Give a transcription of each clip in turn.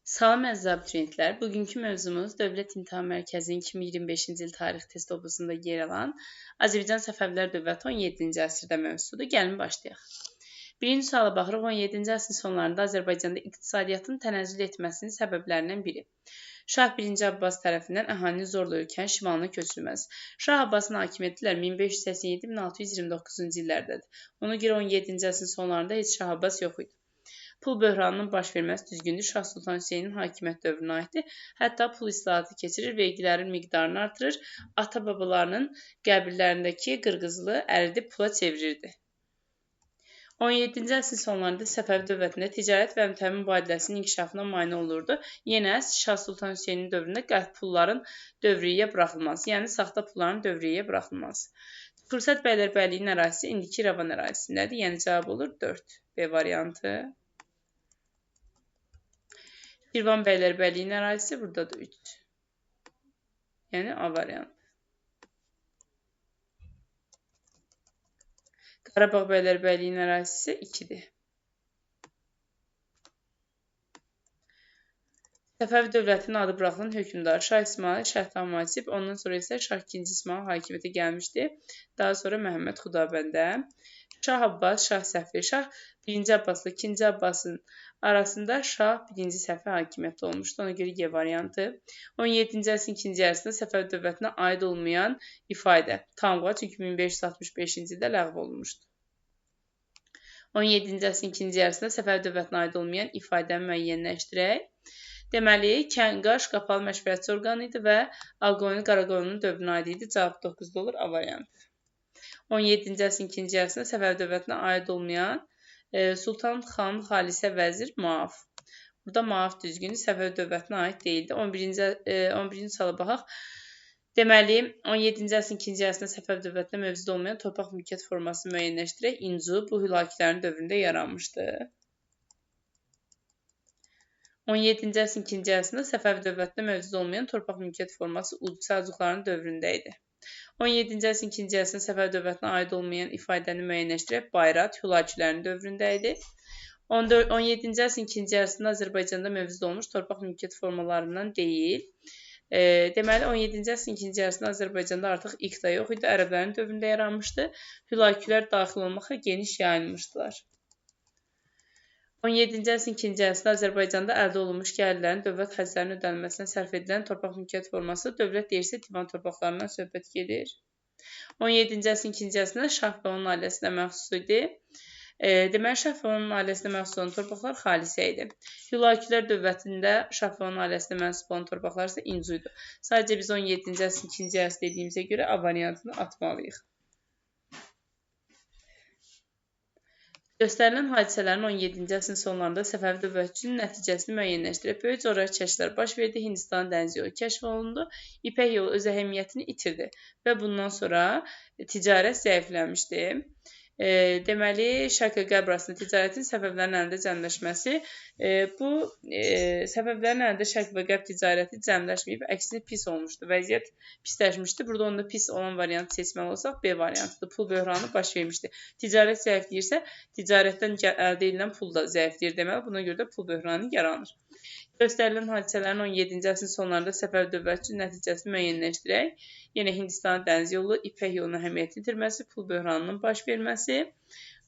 Salam əziz abituriyentlər, bugünkü mövzumuz Dövlət İmtahan Mərkəzinin 2025-ci il tarix test obusunda yer alan Azərbaycan Səfəvilər Dövləti 17-ci əsrdə mövzusudur. Gəlin başlayaq. Birinci suala baxırıq. 17-ci əsrin sonlarında Azərbaycanda iqtisadiyyatın tənəzzül etməsinin səbəblərindən biri. Şah 1. Abbas tərəfindən əhalinin zorla ölkənin şimalına köçürülməsi. Şah Abbasın hakimiyyəti 1587-1629-cu illərdədir. Ona görə 17-ci əsrin sonlarında heç Şah Abbas yox idi. Pul böhranının baş verməsi düzgündür. Şah Sultan Hüseynin hakimiyyət dövrünə aiddir. Hətta pul islahatı keçirir, vergilərin miqdarını artırır, ata-babalarının qəbirlərindəki qırqızılı əridib pula çevirirdi. 17-ci əsrin sonlarında Səfəvi dövlətində ticarət və təmin mübadiləsinin inkişafına mane olurdu. Yenə Şah Sultan Hüseynin dövründə qəlb pulların dövriyyəyə buraxılması, yəni saxta pulların dövriyyəyə buraxılması. Fürsət bəylərbəyliyin ərazisi indiki İrəvan ərazisindədir. Yəni cavab olur 4. B variantı. Şirvan bəylərbəyliyin ərazisi buradadır 3. Yəni A variantı. Qarabağ bəylərbəyliyin ərazisi 2-dir. Səfəvi dövlətinin adı buraxılan hökmdar Şah İsmayıl Şəhdam Vasif, ondan sonra isə Şah 2. İsmayıl hakimiyyətə gəlmişdi. Daha sonra Məhəmməd Xudabəndə. Şah Abbas, Şah Səfi, Şah 1. Abbasla 2. Abbasın arasında Şah 1. Səfi hakimiyyətdə olmuşdu. Ona görə Y variantı. 17-ci əsrin ikinci yarısında Səfəvi dövlətinə aid olmayan ifadə tamğa, çünki 1565-ci ildə ləğv olunmuşdu. 17-ci əsrin ikinci yarısında Səfəvi dövlətinə aid olmayan ifadəni müəyyənləşdirək. Deməli, Kənqaş qapalı məşvərətçi orqanı idi və Ağqoyunlu Qaraqoyunlu'nun dövrünə aid idi. Cavab 9-da olur, A variantı. 17-ci əsrin ikinci yarısında Səfəvi dövlətinə aid olmayan Sultan xan Xalisə vəzir Muaf. Burada Muaf düzgünü Səfəvi dövlətinə aid deyildi. 11-ci suala baxaq. Deməli, 17-ci əsrin ikinci yarısında Səfəvi dövlətinə mövcud olmayan torpaq mülkiyyət formasını müəyyənləşdirək. İncu bu Hülakilərin dövründə yaranmışdı. 17-ci əsrin ikinci yarısında Səfəvi dövlətinə mövcud olmayan torpaq mülkiyyət forması Ud Səlcuqların dövründə idi. 17-ci əsrin ikinci yarısında Səfəvi dövlətinə aid olmayan ifadəni müəyyənləşdirək. Bayrat Hülakilərin dövründə idi. 17-ci əsrin ikinci yarısında Azərbaycanda mövcud olmuş torpaq mülkiyyət formalarından deyil. Deməli, 17-ci əsrin ikinci yarısında Azərbaycanda artıq ilk da yox idi. Ərəblərin dövründə yaranmışdı. Hülakilər daxil olmaqla geniş yayılmışdılar. 17-ci əsrin ikinci yarısında Azərbaycanda əldə olunmuş gəlirlərin dövlət xərclərinin ödənilməsinə sərf edilən torpaq mülkiyyət forması dövlət deyilsə divan torpaqlarından söhbət gedir. 17-ci əsrin ikinci yarısında Şah və onun ailəsinə məxsus idi. Deməli, Şah və onun ailəsinə məxsus olan torpaqlar xalisə idi. Hülakilər dövlətində Şah və onun ailəsinə məxsus olan torpaqlar isə incu idi. Sadəcə biz 17-ci əsrin ikinci yarısı dediyimizə görə A variantını atmalıyıq. Göstərilən hadisələrin 17-ci əsrin sonlarında Səfəvi dövlətçinin nəticəsini müəyyənləşdirib. Böyük coğrafi kəşflər baş verdi, Hindistan dəniz yolu kəşf olundu, İpək yolu öz əhəmiyyətini itirdi və bundan sonra ticarət zəifləmişdi. Deməli, Şərq-Qərb arasında ticarətin Səfəvilərin əlində cəmləşməsi, bu Səfəvilərin əlində Şərq və Qərb ticarəti cəmləşməyib, əksinə pis olmuşdu, vəziyyət pisləşmişdi. Burada onda pis olan variantı seçməli olsaq, B variantıdır. Pul böhranı baş vermişdi. Ticarət zəifləyirsə, ticarətdən əldə edilən pul da zəifləyir deməli, buna görə də pul böhranı yaranır. Göstərilən hadisələrin 17-ci əsrin sonlarında Səfəvi dövlətçinin nəticəsini müəyyənləşdirək. Yenə Hindistan dəniz yolu, İpək yolunun əhəmiyyətini itirməsi, pul böhranının baş verməsi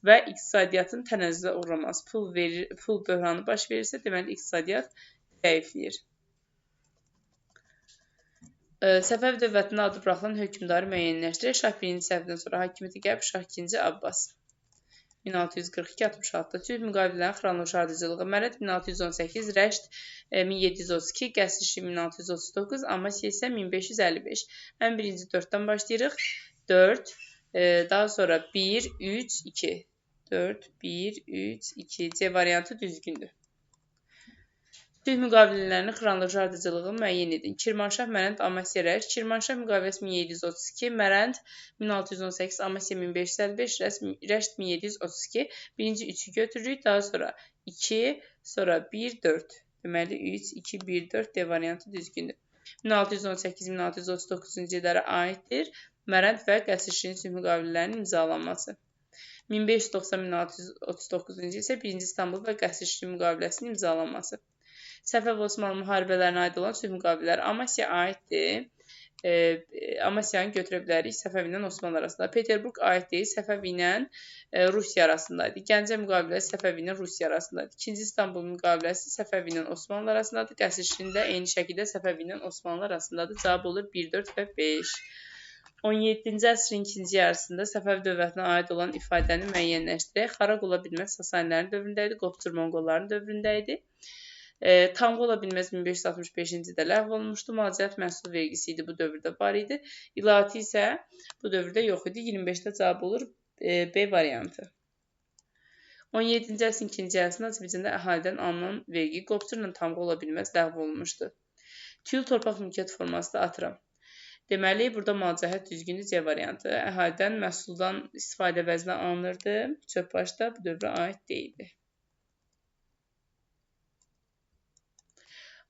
və iqtisadiyyatın tənəzzülə uğraması. Pul böhranı baş verirsə, deməli iqtisadiyyat zəifləyir. Səfəvi dövlətinin adı buraxılan hökmdarı müəyyənləşdirək. Şah 1. Səfəvidən sonra hakimiyyətə gəlib Şah 2. Abbas. 1642-66, Türk müqavilələrin xronoloji ardıcılığı, Mərəd 1618, Rəşd 1732, Qəsrişi 1639, Amasya isə 1555. Ən birinci 4-dən başlayırıq. 4, daha sonra 1, 3, 2. 4, 1, 3, 2. C variantı düzgündür. Türk müqavilələrinin xronoloji ardıcılığı müəyyən edin. Kirmanşah, Mərənd, Amasya, Rəşd. Kirmanşah müqaviləsi 1732, Mərənd 1618, Amasya 1555, Rəşd 1732. Birinci 3-ü götürürük, daha sonra 2, sonra 1, 4. Deməli 3, 2, 1, 4 D variantı düzgündür. 1618-1639-cu illərə aiddir. Mərənd və Qəsrişin sülh müqavilələrinin imzalanması. 1590-1639-cu il isə 1-ci İstanbul və Qəsrişin müqaviləsinin imzalanması. Səfəv Osmanlı müharibələrinə aid olan sülh müqavilələri Amasiyaya aiddir. Amasyanı götürə bilərik Səfəv ilə Osmanlı arasında. Peterburq aiddir, Səfəv ilə Rusiya arasındaydı. Gəncə müqaviləsi Səfəv ilə Rusiya arasındaydı. 2-ci İstanbul müqaviləsi Səfəv ilə Osmanlı arasındadır. Qəsr Şirin də eyni şəkildə Səfəv ilə Osmanlı arasındadır. Cavab olur 1, 4 və 5. 17-ci əsrin ikinci yarısında Səfəv dövlətinə aid olan ifadəni müəyyənləşdirək. Xaraq ola bilməz Sasanilərin dövründə idi, Qopçur Monqolların dövründə idi. Tamğı ola bilməz 1565-ci ildə ləğv olunmuşdu. Müalicət məhsul vergisi idi, bu dövrdə var idi. İlahi isə bu dövrdə yox idi. 25-də cavab olur B variantı. 17-ci əsrin ikinci yarısında Azərbaycanda əhalidən alınan vergi Qopçurla tamğı ola bilməz ləğv olunmuşdu. Tüyül torpaq mülkiyyət forması da atıram. Deməli, burada müalicət düzgündür C variantı. Əhalidən məhsuldan istifadə vəzinə alınırdı. Çöp başda bu dövrə aid deyildi.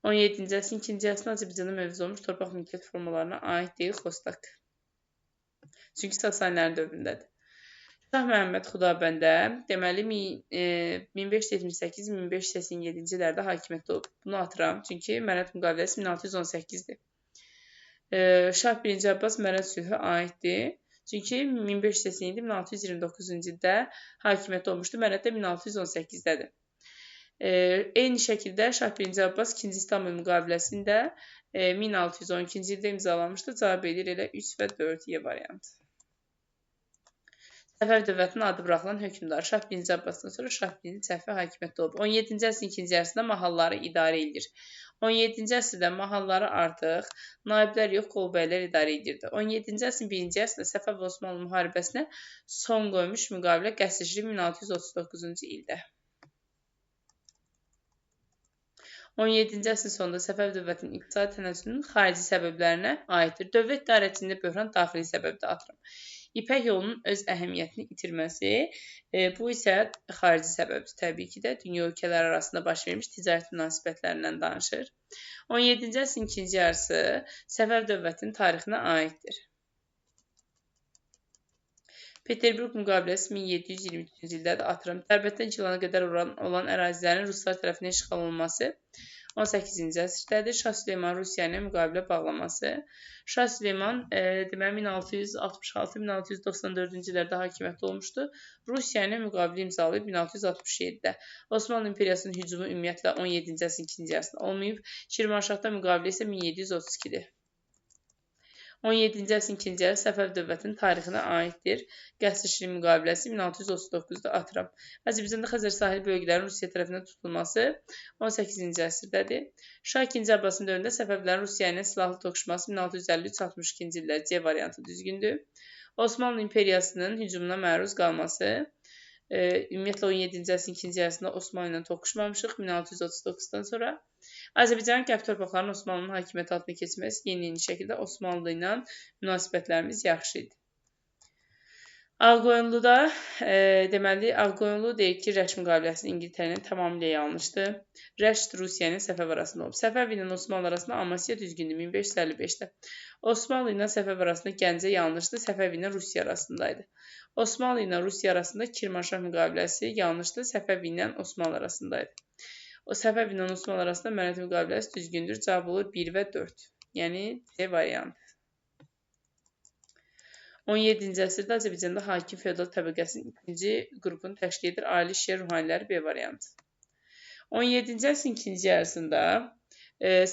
17-ci əsrin ikinci yarısında Azərbaycanda mövcud olmuş torpaq mülkiyyət formalarına aid deyil Xostak. Çünki Sasanilərin dövründədir. Şah Məhəmməd Xudabəndə, deməli 1578-1587-ci illərdə hakimiyyətdə olub. Bunu atıram, çünki Mərət müqaviləsi 1618-dir. Şah 1-ci Abbas Mərət sülhü aiddir. Çünki 1587-1629-cu ildə hakimiyyətdə olmuşdu. Mərət də 1618-dədir. Eyni şəkildə Şah 1-ci Abbas 2-ci İstanbul müqaviləsində 1612-ci ildə imzalanmışdı. Cavab edir elə 3 və 4 Y variantı. Səfəv dövlətinin adı buraxılan hökmdar Şah 1-ci Abbasdan sonra Şah 1-ci Səfi hakimiyyətdə olub. 17-ci əsrin ikinci yarısında mahalları idarə edir. 17-ci əsrdə mahalları artıq naiblər yox, qolbəylər idarə edirdi. 17-ci əsrin birinci yarısında Səfəv və Osmanlı müharibəsinə son qoymuş müqavilə Qəsr Şirin 1639-cu ildə. 17-ci əsrin sonunda Səfəv dövlətinin iqtisadi tənəzzülünün xarici səbəblərinə aiddir. Dövlət idarəçiliyində böhran daxili səbəbdə atıram. İpək yolunun öz əhəmiyyətini itirməsi, bu isə xarici səbəbdir. Təbii ki də dünya ölkələri arasında baş vermiş ticarət münasibətlərindən danışır. 17-ci əsrin ikinci yarısı Səfəv dövlətinin tarixinə aiddir. Peterburq müqaviləsi 1723-cü ildədir. Atıram. Tərbətdən Gilana qədər olan ərazilərin ruslar tərəfindən işğal olunması 18-ci əsrdədir. Şah Süleyman Rusiya ilə müqavilə bağlaması. Şah Süleyman deməli 1666-1694-cü illərdə hakimiyyətdə olmuşdu. Rusiya ilə müqavilə imzalayıb 1667-də. Osmanlı İmperiyasının hücumu ümumiyyətlə 17-ci əsrin ikinci yarısında olmayıb. Şirvanşahda müqavilə isə 1732-dir. 17-ci əsrin ikinci yarısı Səfəv dövlətinin tarixinə aiddir. Qəsr Şirin müqaviləsi 1639-da atıram. Azərbaycanda Xəzər sahil bölgələrinin Rusiya tərəfindən tutulması 18-ci əsrdədir. Şah 2-ci Abbasın dövründə Səfəvlərin Rusiya ilə silahlı toqquşması 1653-62-ci illər C variantı düzgündür. Osmanlı İmperiyasının hücumuna məruz qalması, ümumiyyətlə 17-ci əsrin ikinci yarısında Osmanlı ilə toqquşmamışıq 1639-dan sonra. Azərbaycanın qərb torpaqlarının Osmanlının hakimiyyəti altına keçməsi yeni şəkildə Osmanlı ilə münasibətlərimiz yaxşı idi. Ağqoyunluda, deməli, Ağqoyunlu deyir ki, Rəşt müqaviləsi İngiltərənin tamamilə yanlışdır. Rəşt Rusiya ilə Səfəv arasında olub. Səfəv ilə Osmanlı arasında Amasya düzgündür 1555-də. Osmanlı ilə Səfəv arasında Gəncə yanlışdır, Səfəv ilə Rusiya arasındaydı. Osmanlı ilə Rusiya arasında Kirmanşah müqaviləsi yanlışdır, Səfəv ilə Osmanlı arasındaydı. O Səfəv ilə Osmanlı arasında Mərət müqaviləsi düzgündür. Cavab olur 1 və 4. Yəni C variantı. 17-ci əsrdə Azərbaycanda hakim feodal təbəqəsinin ikinci qrupunu təşkil edir. Ali şiə ruhaniləri B variantı. 17-ci əsrin ikinci yarısında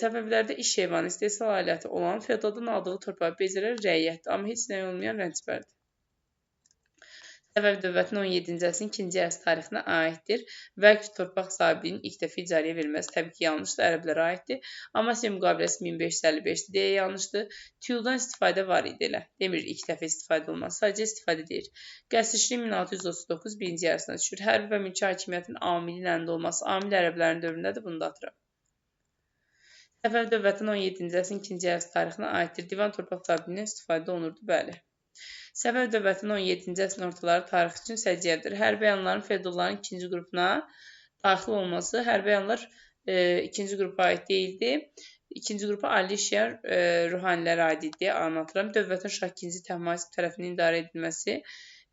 Səfəvlərdə iş heyvanı istehsal aləti olan feodaldan aldığı torpağı bezirər rəiyyətdir. Amma heç nəyə olmayan rəncbərdir. Səfəv dövlətinin 17-ci əsrin ikinci yarısı tarixinə aiddir. Vəqf torpaq sahibinin ilk dəfə icarəyə verilməsi təbii ki yanlışdır, ərəblərə aiddir. Amasya müqaviləsi 1555-dir deyə yanlışdır. Tüyüldan istifadə var idi elə. Demir ilk dəfə istifadə olmaz, sadəcə istifadə deyir. Qəsr Şirin 1639 birinci yarısına düşür. Hərbi və mülki hakimiyyətin amilin əlində olması amil ərəblərin dövründədir, bunu da atıram. Səfəv dövlətinin 17-ci əsrin ikinci yarısı tarixinə aiddir. Divan torpaq sahibinin istifadə olunurdu, bəli. Səfəv dövlətinin 17-ci əsrin ortaları tarix üçün səciyyədir. Hərbi əyanların feodalların ikinci qrupuna daxil olması, hərbi əyanlar ikinci qrupa aid deyildi. İkinci qrupa ali şiə ruhanilərə aid idi deyə anlatıram. Dövlətin Şah II Təhmasib tərəfindən idarə edilməsi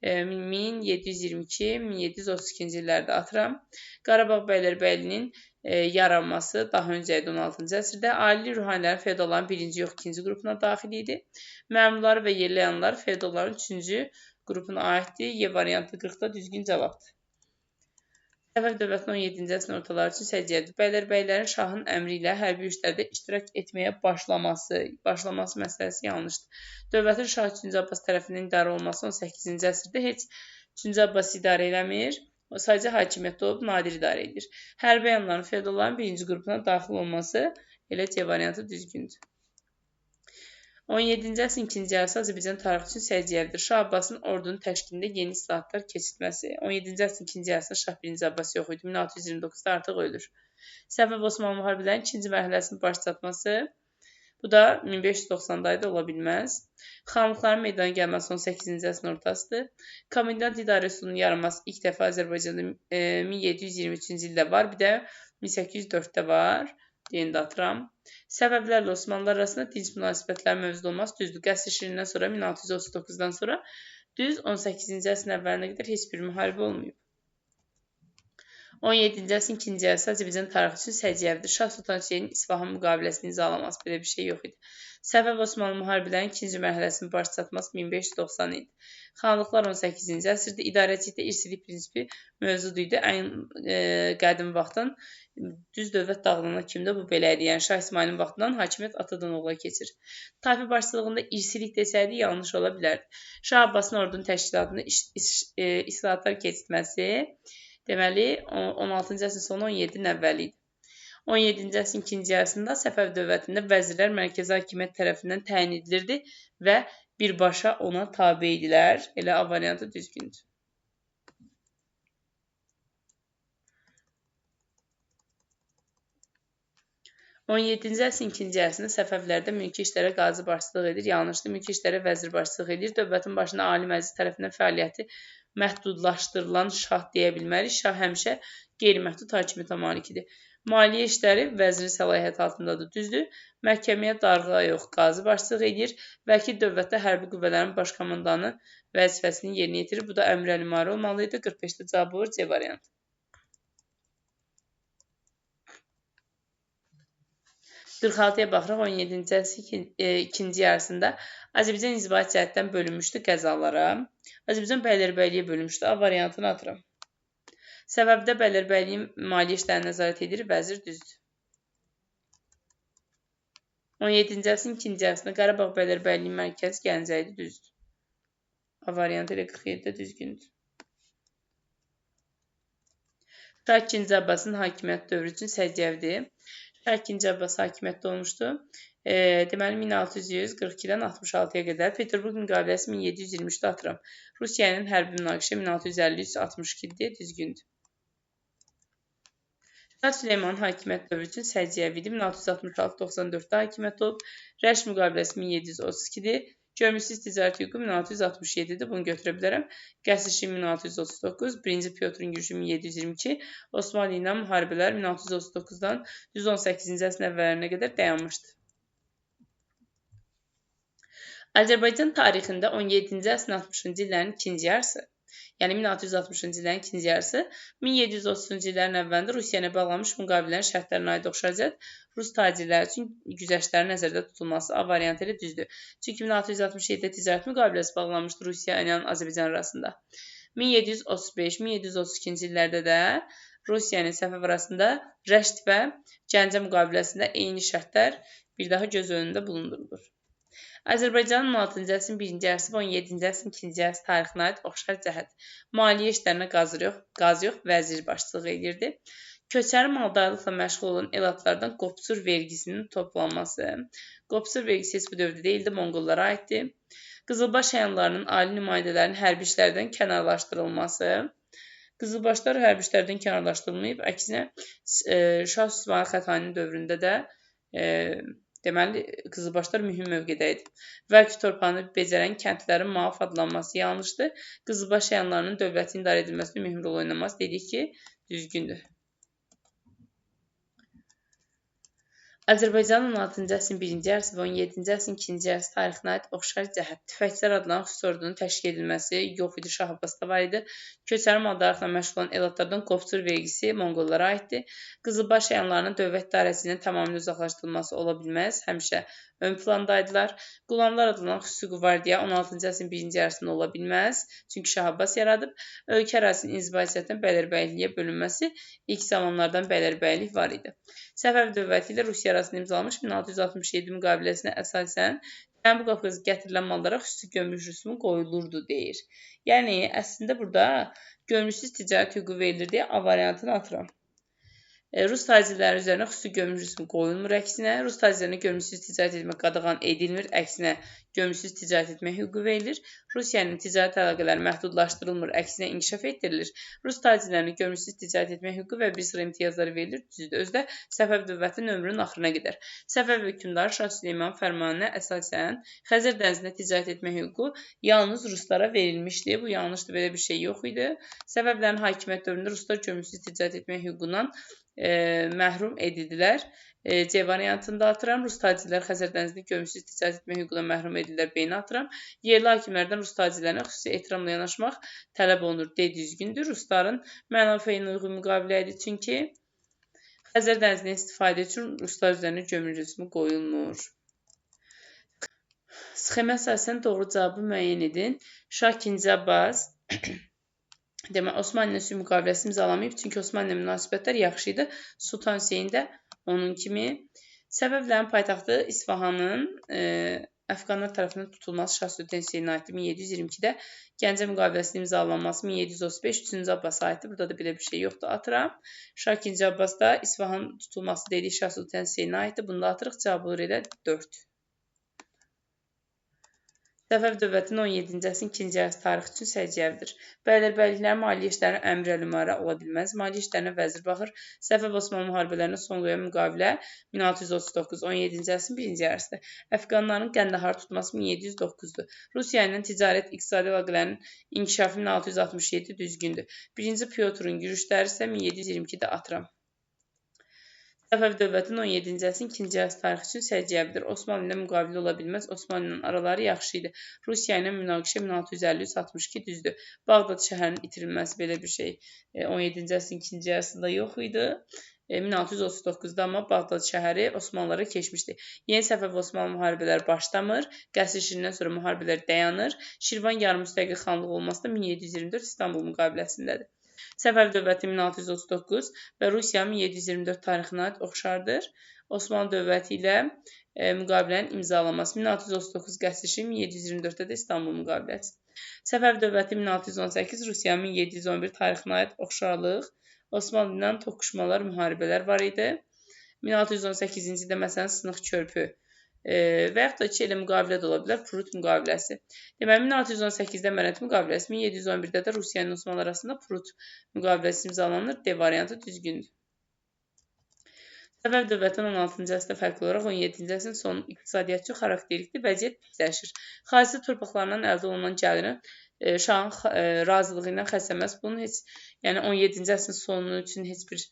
1722-1732-ci illərdə atıram. Qarabağ bəylərbəylinin yaranması daha öncə idi 16-cı əsrdə. Ali ruhanilərin feodalların birinci yox, ikinci qrupuna daxil idi. Məmurlar və yerləyanlar feodalların üçüncü qrupuna aiddir. Y variantı 40-da düzgün cavabdır. Səfəv dövlətinin 17-ci əsrin ortaları üçün səciyyədir. Bəylərbəylərin şahın əmri ilə hərbi işlərdə iştirak etməyə başlaması məsələsi yanlışdır. Dövlətin şah 3-cü Abbas tərəfindən idarə olması 18-ci əsrdə heç 3-cü Abbas idarə eləmir. O sadəcə hakimiyyətdə olub, nadir idarə edir. Hərbi əyanların, feodalların birinci qrupuna daxil olması elə C variantı düzgündür. 17-ci əsrin ikinci yarısı Azərbaycan tarixi üçün səciyyəlidir. Şah Abbasın ordunun təşkilində yeni islahatlar keçirtməsi. 17-ci əsrin ikinci yarısında Şah 1-ci Abbas yox idi. 1629-da artıq ölür. Səfəv Osmanlı müharibələrinin ikinci mərhələsinin baş çatması. Bu da 1590-da idi, ola bilməz. Xanlıqların meydana gəlməsi 18-ci əsrin ortasıdır. Komendant idarə üsulunun yaranması ilk dəfə Azərbaycanda 1723-cü ildə var. Bir də 1804-də var. Deyəni də atıram. Səbəblərlə Osmanlılar arasında dinc münasibətlərin mövcud olması düzdür. Qəsr şirindən sonra 1639-dan sonra düz 18-ci əsrin əvvəlinə qədər heç bir müharibə olmayıb. 17-ci əsrin ikinci yarısı Azərbaycan tarixi üçün səciyyəlidir. Şah Sultan Hüseynin İsfahan müqaviləsini imzalaması, belə bir şey yox idi. Səfəv Osmanlı müharibələrinin ikinci mərhələsinin baş çatması 1590 idi. Xanlıqlar 18-ci əsrdə idarəçilikdə irsilik prinsipi mövcud idi. Ən qədim vaxtdan düz dövlət dağılana kimi də bu belə idi. Yəni Şah İsmailin vaxtından hakimiyyət atadan oğula keçir. Tayfa başçılığında irsilik desəydi yanlış ola bilərdi. Şah Abbasın ordunun təşkilatında islahatlar keçirtməsi deməli 16-cı əsrin sonu 17-nin əvvəli idi. 17-ci əsrin ikinci yarısında Səfəv dövlətində vəzirlər mərkəzi hakimiyyət tərəfindən təyin edilirdi və birbaşa ona tabe idilər. Elə A variantı düzgündür. 17-ci əsrin ikinci yarısında Səfəvlərdə mülki işlərə qazi başçılıq edir. Yanlışdır, mülki işlərə vəzir başçılıq edir. Dövlətin başına Ali Məclis tərəfindən fəaliyyəti məhdudlaşdırılan şah deyə bilmərik. Şah həmişə qeyri-məhdud hakimiyyətə malik idi. Maliyyə işləri vəzirin səlahiyyəti altındadır, düzdür. Məhkəməyə darğa yox, qazi başçılıq edir. Vəkil dövlətdə hərbi qüvvələrin baş komandanı vəzifəsini yerinə yetirir. Bu da əmr əlimari olmalıydı. 45-də cavab olur C variantı. 46-ya baxırıq, 17-ci əsrin ikinci yarısında Azərbaycan inzibati cəhətdən bölünmüşdü qəzalara. Azərbaycan bəylərbəyliyə bölünmüşdü. A variantını atıram. Səbəbdə bəylərbəyliyin maliyyə işlərini nəzarət edir, vəzir düzdür. 17-ci əsrin ikinci yarısında Qarabağ bəylərbəyliyin mərkəzi Gəncə idi, düzdür. A variantı ilə 47-də düzgündür. Şah 2-ci Abbasın hakimiyyət dövrü üçün səciyyəvidir. Şah 2-ci Abbas hakimiyyətdə olmuşdu. Deməli 1642-dən 66-ya qədər. Peterburq müqaviləsi 1723-də atıram. Rusiyanın hərbi münaqişə 1653-62-dir, düzgündür. Şah Süleymanın hakimiyyət dövrü üçün səciyyəvi idi. 1666-94-də hakimiyyət olub. Rəşd müqaviləsi 1732-dir. Görmüsüz ticarət hüququ 1667-dir. Bunu götürə bilərəm. Qəsr şiri 1639, 1-ci Pyotrun yürüşü 1722, Osmanlı ilə müharibələr 1639-dan 118-ci əsrin əvvəllərinə qədər dayanmışdı. Azərbaycan tarixində 17-ci əsrin 60-cı illərin ikinci yarısı, yəni 1660-cı illərin ikinci yarısı 1730-cu illərin əvvəlində Rusiya ilə bağlanmış müqavilələrin şərtlərinə aid oxşaracaq Rus tacirləri üçün güzəştlərin nəzərdə tutulması A variantı ilə düzdür. Çünki 1667-də ticarət müqaviləsi bağlanmışdı Rusiya ilə Azərbaycan arasında. 1735-1732-ci illərdə də Rusiya ilə Səfəv arasında Rəşd və Gəncə müqaviləsində eyni şərtlər bir daha göz önündə bulundurulur. Azərbaycanın 16-cı əsrin 1-ci yarısı və 17-ci əsrin 2-ci yarısı tarixinə aid oxşar cəhət. Maliyyə işlərinə qaz yox, vəzir başçılıq edirdi. Köçəri maldarlıqla məşğul olan elatlardan qopsur vergisinin toplanması. Qopsur vergisi heç bu dövrdə deyildi, Monqollara aiddir. Qızılbaş əyanlarının ali nümayəndələrinin hərbi işlərdən kənarlaşdırılması. Qızılbaşlar hərbi işlərdən kənarlaşdırılmayıb, əksinə Şah İsmayıl Xətainin dövründə də deməli, qızılbaşlar mühüm mövqedə idi. Vergi torpağını becərən kəndlərin maaf adlanması yanlışdır. Qızılbaş əyanlarının dövlətin idarə edilməsində mühüm rol oynaması dedik ki, düzgündür. Azərbaycanın 16-cı əsrin 1-ci yarısı və 17-ci əsrin 2-ci yarısı tarixinə aid oxşar cəhət. Tüfəkçilər adlanan xüsusi ordunun təşkil edilməsi yox idi, Şah Abbasda var idi. Köçəri maldarlıqla məşğul olan elatlardan qovçur vergisi monqollara aiddir. Qızılbaş əyanlarının dövlət idarəçiliyindən tamamilə uzaqlaşdırılması ola bilməz, həmişə ön plandaydılar. Qulamlar adlanan xüsusi qvardiya 16-cı əsrin 1-ci yarısında ola bilməz, çünki Şah Abbas yaradıb. Ölkə ərazisinin inzibatiyyətindən bəylərbəyliyə bölünməsi ilk zamanlardan bəylərbəylik var idi. Səfəv dövləti ilə Rusiya arasında imzalanmış 1667 müqaviləsinə əsasən Cənubi Qafqaza gətirilən mallara xüsusi gömrük rüsumu qoyulurdu deyir. Yəni, əslində burada gömrüksüz ticarət hüququ verilir deyə A variantını atıram. Rus tacirləri üzərinə xüsusi gömrük rüsumu qoyulmur, əksinə Rus tacirlərinə gömrüksüz ticarət etmək qadağan edilmir, əksinə gömrüksüz ticarət etmək hüququ verilir. Rusiyanın ticarət əlaqələri məhdudlaşdırılmır, əksinə inkişaf etdirilir. Rus tacirlərinə gömrüksüz ticarət etmək hüququ və bir sıra imtiyazları verilir, düzdür. Özdə Səfəv dövlətinin ömrünün axırına qədər. Səfəv hökmdarı Şah Süleyman fərmanına əsasən Xəzər dənizində ticarət etmək hüququ yalnız ruslara verilmişdi. Bu yanlışdır, belə bir şey yox idi. Səfəvlərin hakimiyyət dövründə ruslar gömrüksüz ticarət etmək hüququndan məhrum edildilər. C variantında atıram. Rus tacirləri Xəzər dənizində gömrüksüz ticarət etmək hüququndan məhrum edildilər. B-ni atıram. Yerli hakimlərdən Rus tacirlərinə xüsusi ehtiramla yanaşmaq tələb olunur. D düzgündür. Rusların mənafeyinə uyğun müqavilə idi. Çünki Xəzər dənizindən istifadə üçün ruslar üzərinə gömrük rüsumu qoyulmur. Sxemə əsasən doğru cavabı müəyyən edin. Şah II Abbas demək, Osmanlı ilə sülh müqaviləsi imzalamayıb, çünki Osmanlı ilə münasibətlər yaxşı idi. Sultan Hüseyn də onun kimi. Səbəblərin paytaxtı İsfahanın Əfqanlar tərəfindən tutulması Şah Sultan Hüseynə aiddir. 1722-də Gəncə müqaviləsinin imzalanması 1735 3-cü Abbasa aiddir. Burada da belə bir şey yoxdur. Atıram. Şah II Abbasda İsfahan tutulması dedik Şah Sultan Hüseynə aiddir. Bunda atırıq. Cavab olur elə 4. Səfəv dövlətinin 17-ci əsrin 2-ci yarısı tarixi üçün səciyyəvidir. Bəylərbəyliklərin maliyyə işlərinə əmr-əlimara ola bilməz. Maliyyə işlərinə vəzir baxır. Səfəv-Osmanlı müharibələrinə son qoyan müqavilə 1639, 17-ci əsrin 1-ci yarısıdır. Əfqanların Qəndahar tutması 1709-dur. Rusiya ilə ticarət iqtisadi əlaqələrin inkişafı 1667 düzgündür. 1-ci Pyotrun yürüşləri isə 1722-də atıram. Səfəv dövlətinin 17-ci əsrin 2-ci yarısı tarixi üçün səciyyəvidir. Osmanlı ilə müqavilə ola bilməz. Osmanlı ilə araları yaxşı idi. Rusiya ilə münaqişə 1653-62 düzdür. Bağdad şəhərinin itirilməsi belə bir şey 17-ci əsrin 2-ci yarısında yox idi. 1639-da amma Bağdad şəhəri Osmanlılara keçmişdi. Yeni Səfəv-Osmanlı müharibələri başlamır. Qəsr Şirindən sonra müharibələr dayanır. Şirvan yarımüstəqil xanlığı olması da 1724 İstanbul müqaviləsindədir. Səfəv dövləti 1639 və Rusiya 1724 tarixinə aid oxşardır. Osmanlı dövləti ilə müqavilənin imzalanması 1639 Qəsr Şiri, 1724-də də İstanbul müqaviləsi. Səfəv dövləti 1618, Rusiya 1711 tarixinə aid oxşarlıq. Osmanlı ilə toqquşmalar, müharibələr var idi. 1618-ci ildə məsələn Sınıq körpü və yaxud da ki, elə müqavilə də ola bilər, Prut müqaviləsi. Deməli, 1618-də Mərət müqaviləsi, 1711-də də Rusiya ilə Osmanlı arasında Prut müqaviləsi imzalanır. D variantı düzgündür. Səfəv dövlətinin 16-cı əsrdə fərqli olaraq 17-ci əsrin sonu iqtisadiyyatçı xarakterlikli vəziyyət pisləşir. Xarici torpaqlarından əldə olunan gəlirin şahın razılığı ilə xərclənməsi bunun heç, yəni 17-ci əsrin sonu üçün heç bir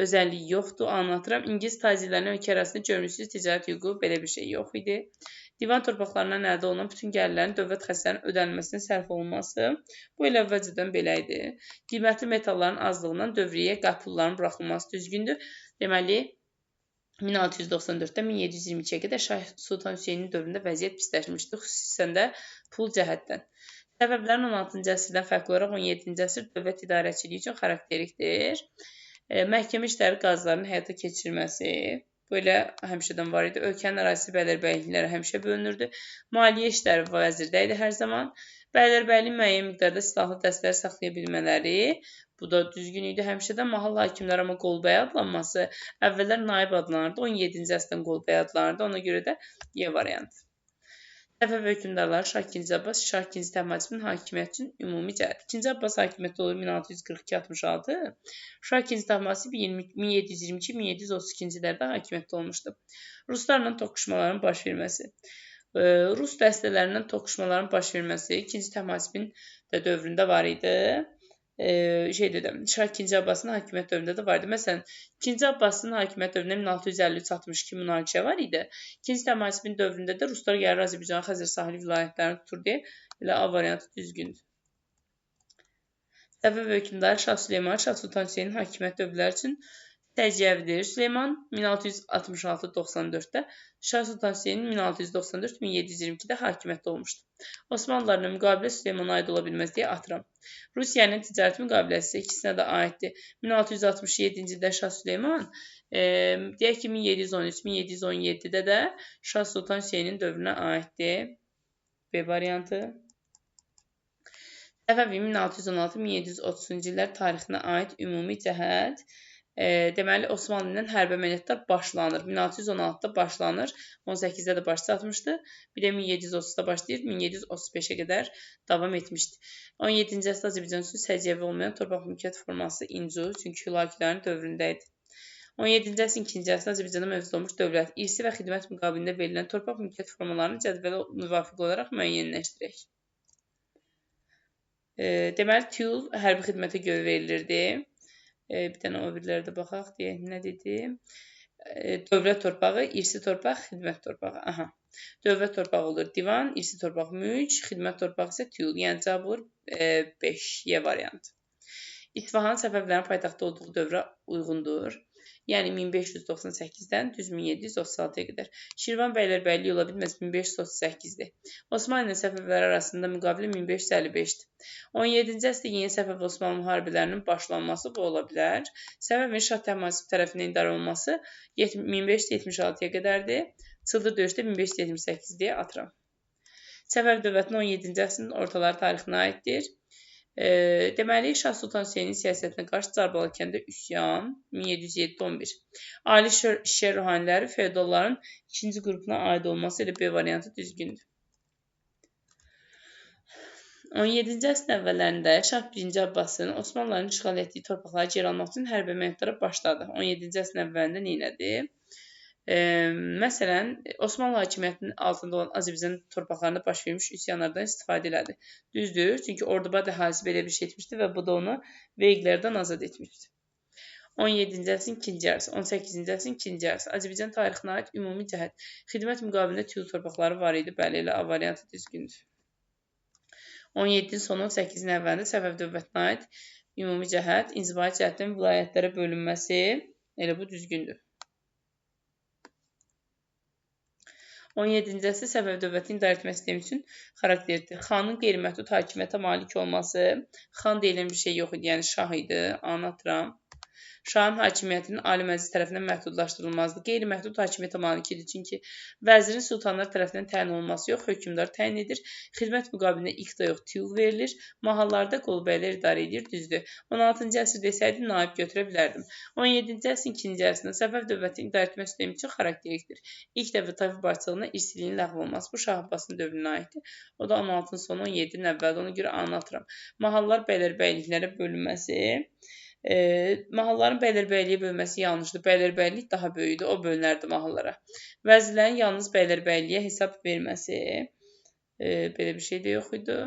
özəlliyi yoxdur, anlatıram. İngilis tacirlərinin ölkə arasında gömrüksüz ticarət hüququ belə bir şey yox idi. Divan torpaqlarından əldə olunan bütün gəlirlərin dövlət xəstələrinin ödənilməsinə sərf olunması bu elə əvvəlcədən belə idi. Qiymətli metalların azlığından dövriyyəyə pulların buraxılması düzgündür. Deməli, 1694-dən 1722-yə qədər Şah Sultan Hüseynin dövründə vəziyyət pisləşmişdi, xüsusən də pul cəhətdən. Səbəblərin 16-cı əsrdən fərqli olaraq 17-ci əsr dövlət idarəçiliyi üçün xarakterlikdir. Məhkəmə işləri qazların həyata keçirilməsi belə həmişədən var idi. Ölkənin ərazisi bəylərbəyliklərə həmişə bölünürdü. Maliyyə işləri vəzirdə idi hər zaman. Bəylərbəyliyin müəyyən miqdarda silahlı dəstələri saxlaya bilmələri, bu da düzgün idi həmişədən. Mahal hakimlər amma qolbəy adlanması əvvəllər naib adlanırdı. 17-ci əsrdən qolbəy adlanırdı. Ona görə də Y variantı. Səfəv hökmdarları Şah II Abbas, Şah II Təhmasibin hakimiyyət üçün ümumi cəhət. 2-ci Abbas hakimiyyətdə olur 1642-66. Şah II Təhmasib 1722-1732-ci illərdə hakimiyyətdə olmuşdu. Ruslarla toqquşmaların baş verməsi. Rus dəstələrindən toqquşmaların baş verməsi 2-ci Təhmasibin də dövründə var idi. Şah 2. Abbasın hakimiyyət dövründə də vardı. Məsələn, 2. Abbasın hakimiyyət dövründə 1653-62 münaqişə var idi. 2. Təhmasibin dövründə də ruslar gəlir Azərbaycan, Xəzər sahili vilayətlərini tutur deyə elə A variantı düzgündür. Səfəv hökmdarı Şah Süleyman, Şah Sultan Hüseynin hakimiyyət dövrləri üçün səciyyəvidir. Süleyman 1666-94-də, Şah Sultan Hüseynin 1694-1722-də hakimiyyətdə olmuşdu. Osmanlılarla müqabilə Süleymana aid ola bilməz deyə atıram. Rusiyanın ticarət müqabiləsi ikisinə də aiddir. 1667-ci ildə Şah Süleyman, deyək ki 1713-1717-də də Şah Sultan Hüseynin dövrünə aiddir. B variantı. Səfəvi 1616-1730-cu illər tarixinə aid ümumi cəhət. Deməli, Osmanlı ilə hərbi əməliyyatlar başlanır. 1616-da başlanır, 18-də də baş çatmışdı. Bir də 1730-da başlayır, 1735-ə qədər davam etmişdi. 17-ci əsrdə Azərbaycan üçün səciyyəvi olmayan torpaq mülkiyyət forması İncu, çünki Hülakilərin dövründə idi. 17-ci əsrin 2-ci əsrdə Azərbaycanda mövcud olmuş dövlət, irsi və xidmət müqabilində verilən torpaq mülkiyyət formalarını cədvələ müvafiq olaraq müəyyənləşdirək. Deməli, tüyül hərbi xidmətə görə verilirdi. Bir dənə o birlərə də baxaq, deyək, nə dedim? Dövlət torpağı, irsi torpaq, xidmət torpağı. Aha. Dövlət torpağı olur divan, irsi torpaq mülk, xidmət torpağı isə tüyül. Yəni cavab olur 5 variantı. İsfahan Səfəvlərin paytaxtı olduğu dövrə uyğundur. Yəni 1598-dən düz 1736-ya qədər. Şirvan bəylərbəyliyi ola bilməz 1538-dir. Osmanlı ilə Səfəvlər arasında müqavilə 1555-dir. 17-ci əsrdə yeni Səfəv Osmanlı müharibələrinin başlanması bu ola bilər. Səfəvin Şah Təhmasib tərəfindən idarə olunması 1576-ya qədərdir. Çıldır döyüşdə 1578 deyə atıram. Səfəv dövlətinin 17-ci əsrin ortaları tarixinə aiddir. Deməli, Şah Sultan Hüseynin siyasətinə qarşı Carbalı kəndə üsyan 1707-11. Ali şişə ruhaniləri feodalların ikinci qrupuna aid olması ilə B variantı düzgündür. 17-ci əsrin əvvəllərində Şah 1. Abbasın Osmanlıların işğal etdiyi torpaqları geri almaq üçün hərbi əməliyyatlara başladı. 17-ci əsrin əvvəlində nə elədi? Məsələn, Osmanlı hakimiyyətinin altında olan Azərbaycan torpaqlarında baş vermiş üsyanlardan istifadə elədi. Düzdür, çünki Ordubad əhalisi belə bir şey etmişdi və bu da onu vergilərdən azad etmişdi. 17-ci əsrin 2-ci yarısı, 18-ci əsrin 2-ci yarısı. Azərbaycan tarixinə aid ümumi cəhət. Xidmət müqabilində tüyül torpaqları var idi. Bəli, elə A variantı düzgündür. 17-ci sonu 18-in əvvəlində Səfəv dövlətinə aid ümumi cəhət, inzibati cəhətdən vilayətlərə bölünməsi, elə bu düzgündür. 17-ci əsrdə Səfəv dövlətinin idarə etmə sistemi üçün xarakterlidir. Xanın qeyri-məhdud hakimiyyətə malik olması, xan deyilən bir şey yox idi, yəni şah idi, anlatıram. Şahın hakimiyyətinin Ali Məclis tərəfindən məhdudlaşdırılmazdı. Qeyri-məhdud hakimiyyətə malik idi, çünki vəzirin sultanlar tərəfindən təyin olunması yox, hökmdar təyin edir. Xidmət müqabilində iqta yox, tüyül verilir. Mahallarda qolbəylər idarə edir, düzdür. 16-cı əsr desəydi, naib götürə bilərdim. 17-ci əsrin 2-ci əsrində Səfəv dövlətinin idarə etmə sistemi üçün xarakterlikdir. İlk dəfə tayfa başçılığına irsiliyin ləğv olunması bu Şah Abbasın dövrünə aiddir. O da 16-cı sonu 17-nin əvvəldə, ona görə anlatıram. Mahallar bəylərbəyliklərə bölünməsi. Mahalların bəylərbəyliyə bölməsi yanlışdır. Bəylərbəylik daha böyükdür, o bölünərdi mahallara. Vəzirlərin yalnız bəylərbəyliyə hesab verməsi, belə bir şey də yox idi.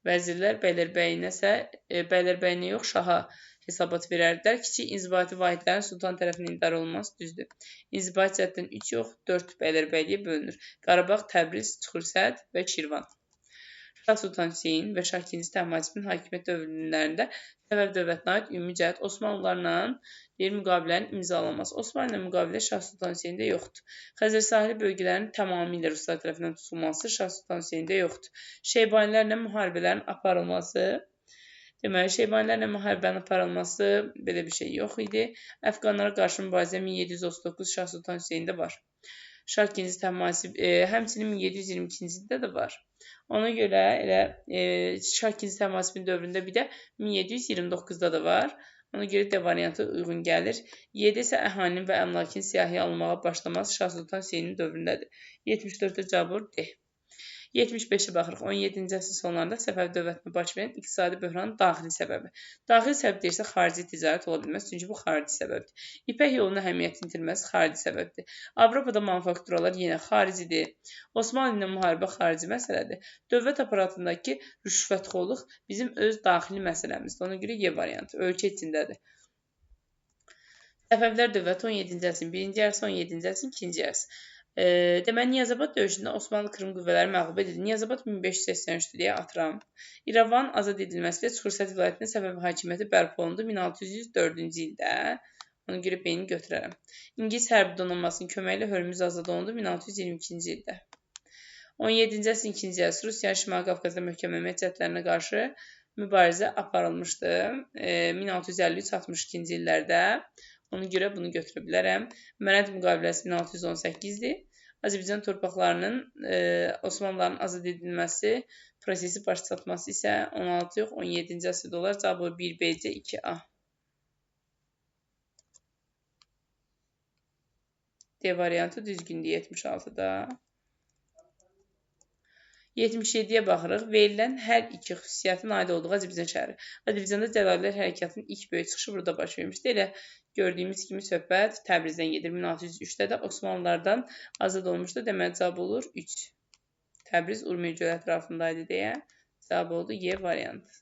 Vəzirlər bəylərbəyinə yox, şaha hesabat verərdilər. Kiçik inzibati vahidlərin sultan tərəfindən idarə olunması düzdür. İnzibati cəhətdən 3 yox, 4 bəylərbəyliyə bölünür. Qarabağ, Təbriz, Çuxursəd və Şirvan. Şah Sultan Hüseyin və Şah 2. Təhmasibin hakimiyyət dövrlərində Səfəv dövlətinə aid ümumi cəhət Osmanlılarla bir müqavilənin imzalanması. Osmanlı ilə müqavilə Şah Sultan Hüseyində yoxdur. Xəzər sahili bölgələrinin tamamilə ruslar tərəfindən tutulması Şah Sultan Hüseyində yoxdur. Şeybanilərlə müharibələrin aparılması, deməli, Şeybanilərlə müharibənin aparılması belə bir şey yox idi. Əfqanlara qarşı mübarizə 1739 Şah Sultan Hüseyində var. Şah 2. Təhmasib, həmçinin 1722-ci ildə də var. Ona görə elə Şah 2. Təhmasibin dövründə bir də 1729-da da var. Ona görə D variantı uyğun gəlir. 7 isə əhalinin və əmlakın siyahıya alınmağa başlaması Şah Sultan Hüseynin dövründədir. 74-də cavab D. 75-ə baxırıq. 17-ci əsrin sonlarında Səfəvi dövlətində baş verən iqtisadi böhranın daxili səbəbi. Daxili səbəb deyirsə, xarici ticarət ola bilməz, çünki bu xarici səbəbdir. İpək yolunun əhəmiyyətini itirməsi xarici səbəbdir. Avropada manufakturalar yenə xaricidir. Osmanlı ilə müharibə xarici məsələdir. Dövlət aparatındakı rüşvətxorluq bizim öz daxili məsələmizdir. Ona görə Y variantı ölkə içindədir. Səfəvilər dövləti 17-ci əsrin 1-ci yarısı, 17-ci əsrin 2-ci yarısı. Deməli, Niyazabad döyüşündə Osmanlı Krım qüvvələri məğlub edildi. Niyazabad 1583-dür deyə atıram. İrəvan azad edilməsilə Çuxurəsəd vilayətində Səfəvi hakimiyyəti bərpa olundu 1604-cü ildə. Ona görə B-ni götürərəm. İngilis hərbi donanmasının köməyi ilə Hörmüz azad olundu 1622-ci ildə. 17-ci əsrin 2-ci yarısı Rusiyanın Şimali Qafqazda möhkəmlənmə cəhdlərinə qarşı mübarizə aparılmışdı 1653-62-ci illərdə. Ona görə bunu götürə bilərəm. Mərəd müqaviləsi 1618-dir. Azərbaycan torpaqlarının Osmanlıların azad edilməsi prosesi baş çatması isə 16 yox, 17-ci əsrdə olar. Cavab 1BC 2A. D variantı düzgündür 76-da. 77-yə baxırıq. Verilən hər iki xüsusiyyətin aid olduğu Azərbaycan şəhəri. Azərbaycanda Cəlallilər hərəkatının ilk böyük çıxışı burada baş vermişdir. Elə gördüyümüz kimi söhbət Təbrizdən gedir. 1603-də də Osmanlılardan azad olmuşdu. Deməli, cavab olur 3. Təbriz Urmiya gölü ətrafındaydı deyə cavab oldu Y variantı.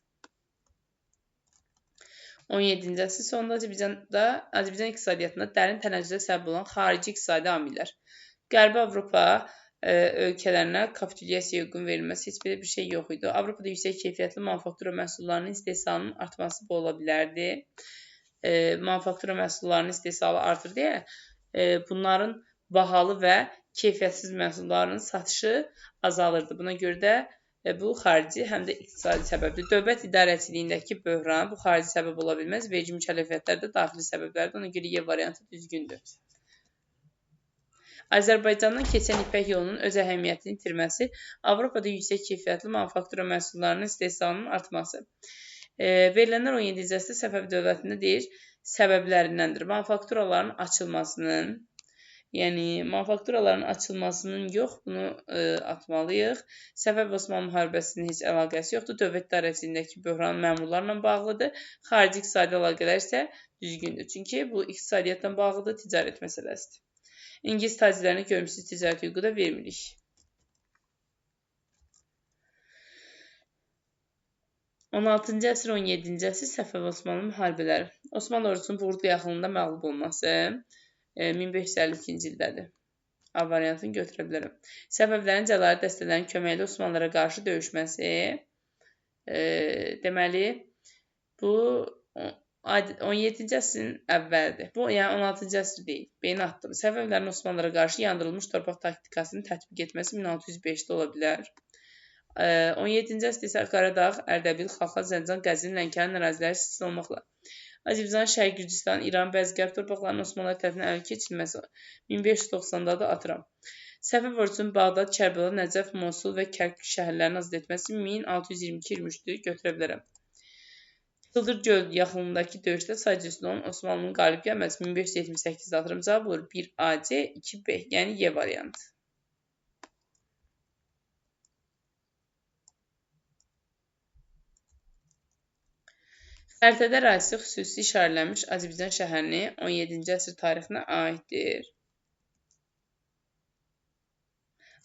17-ci əsr sonunda Azərbaycan iqtisadiyyatında dərin tənəzzülə səbəb olan xarici iqtisadi amillər. Qərbi Avropa ölkələrinə kapitulyasiya uyğun verilməsi heç bir şey yox idi. Avropada yüksək keyfiyyətli manufaktura məhsullarının istehsalının artması bu ola bilərdi. Manufaktura məhsullarının istehsalı artır deyə bunların bahalı və keyfiyyətsiz məhsullarının satışı azalırdı. Buna görə də bu xarici həm də iqtisadi səbəbdir. Dövlət idarəçiliyindəki böhran bu xarici səbəb ola bilməz. Vergi mükəlləfiyyətləri də daxili səbəblərdir. Ona görə Y variantı düzgündür. Azərbaycandan keçən İpək yolunun öz əhəmiyyətini itirməsi, Avropada yüksək keyfiyyətli manufaktura məhsullarının istehsalının artması. Verilənlər 17-ci əsrdə Səfəvi dövlətində deyir, səbəblərindəndir. Manufakturaların açılmasının, yox, bunu atmalıyıq. Səfəvi-Osmanlı müharibəsinin heç əlaqəsi yoxdur. Dövlət idarəçiliyindəki böhran məmurlarla bağlıdır. Xarici iqtisadi əlaqələr isə düzgündür. Çünki bu iqtisadiyyatla bağlıdır, ticarət məsələsidir. İngilis tacirlərinə görmüşsüz ticarət hüququ da vermirik. On 16-cı əsr, 17-ci əsr Səfəvi-Osmanlı müharibələri. Osmanlı ordusunun Burda yaxınlığında məğlub olması 1552-ci ildədir. A variantını götürə bilərəm. Səfəvilərin Cəlali dəstələrinin köməyi ilə Osmanlılara qarşı döyüşməsi. Deməli, bu 17-ci əsrin əvvəldir. Bu, yəni 16-cı əsr deyil. Beyni atdım. Səfəvilərin Osmanlılara qarşı yandırılmış torpaq taktikasını tətbiq etməsi 1605-də ola bilər. 17-ci əsrdə isə Qaradağ, Ərdəbil, Xalxaz, Zəncan, Qəzvin, Lənkəran əraziləri istisna olmaqla Azərbaycan, Şərq Gürcüstan, İran, bəzi qərb torpaqlarının Osmanlılar tərəfindən ələ keçirilməsi 1590-da da atıram. Səfəv ordusunun Bağdad, Kərbəla, Nəcəf, Mosul və Kərk şəhərlərini azad etməsi 1622-23-dür. Götürə bilərəm. Çıldır göl yaxınlığındakı döyüşdə sadəcə üstün olan Osmanlının qalib gəlməsi 1578-də atırım. Cavab olur 1AC, 2B, yəni Y variantı. Xəritədə ərazisi xüsusi işarələnmiş Azərbaycan şəhərini 17-ci əsr tarixinə aiddir.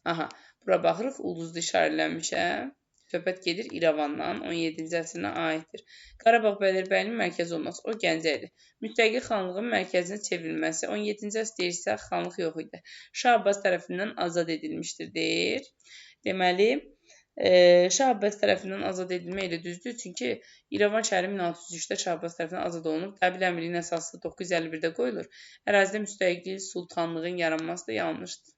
Aha, bura baxırıq, ulduzlu işarələnmişəm. Söhbət gedir İrəvandan, 17-ci əsrinə aiddir. Qarabağ Bəylərbəyinin mərkəzi olması, o Gəncə idi. Müstəqil xanlığın mərkəzinə çevrilməsi, 17-ci əsr deyirsə, xanlıq yox idi. Şah Abbas tərəfindən azad edilmişdir, deyir. Deməli, Şah Abbas tərəfindən azad edilmə ilə düzdür, çünki İrəvan şəhəri 1603-də Şah Abbas tərəfindən azad olunub. Qəbil əmrinin əsası 951-də qoyulur. Ərazidə müstəqil sultanlığın yaranması da yanlışdır.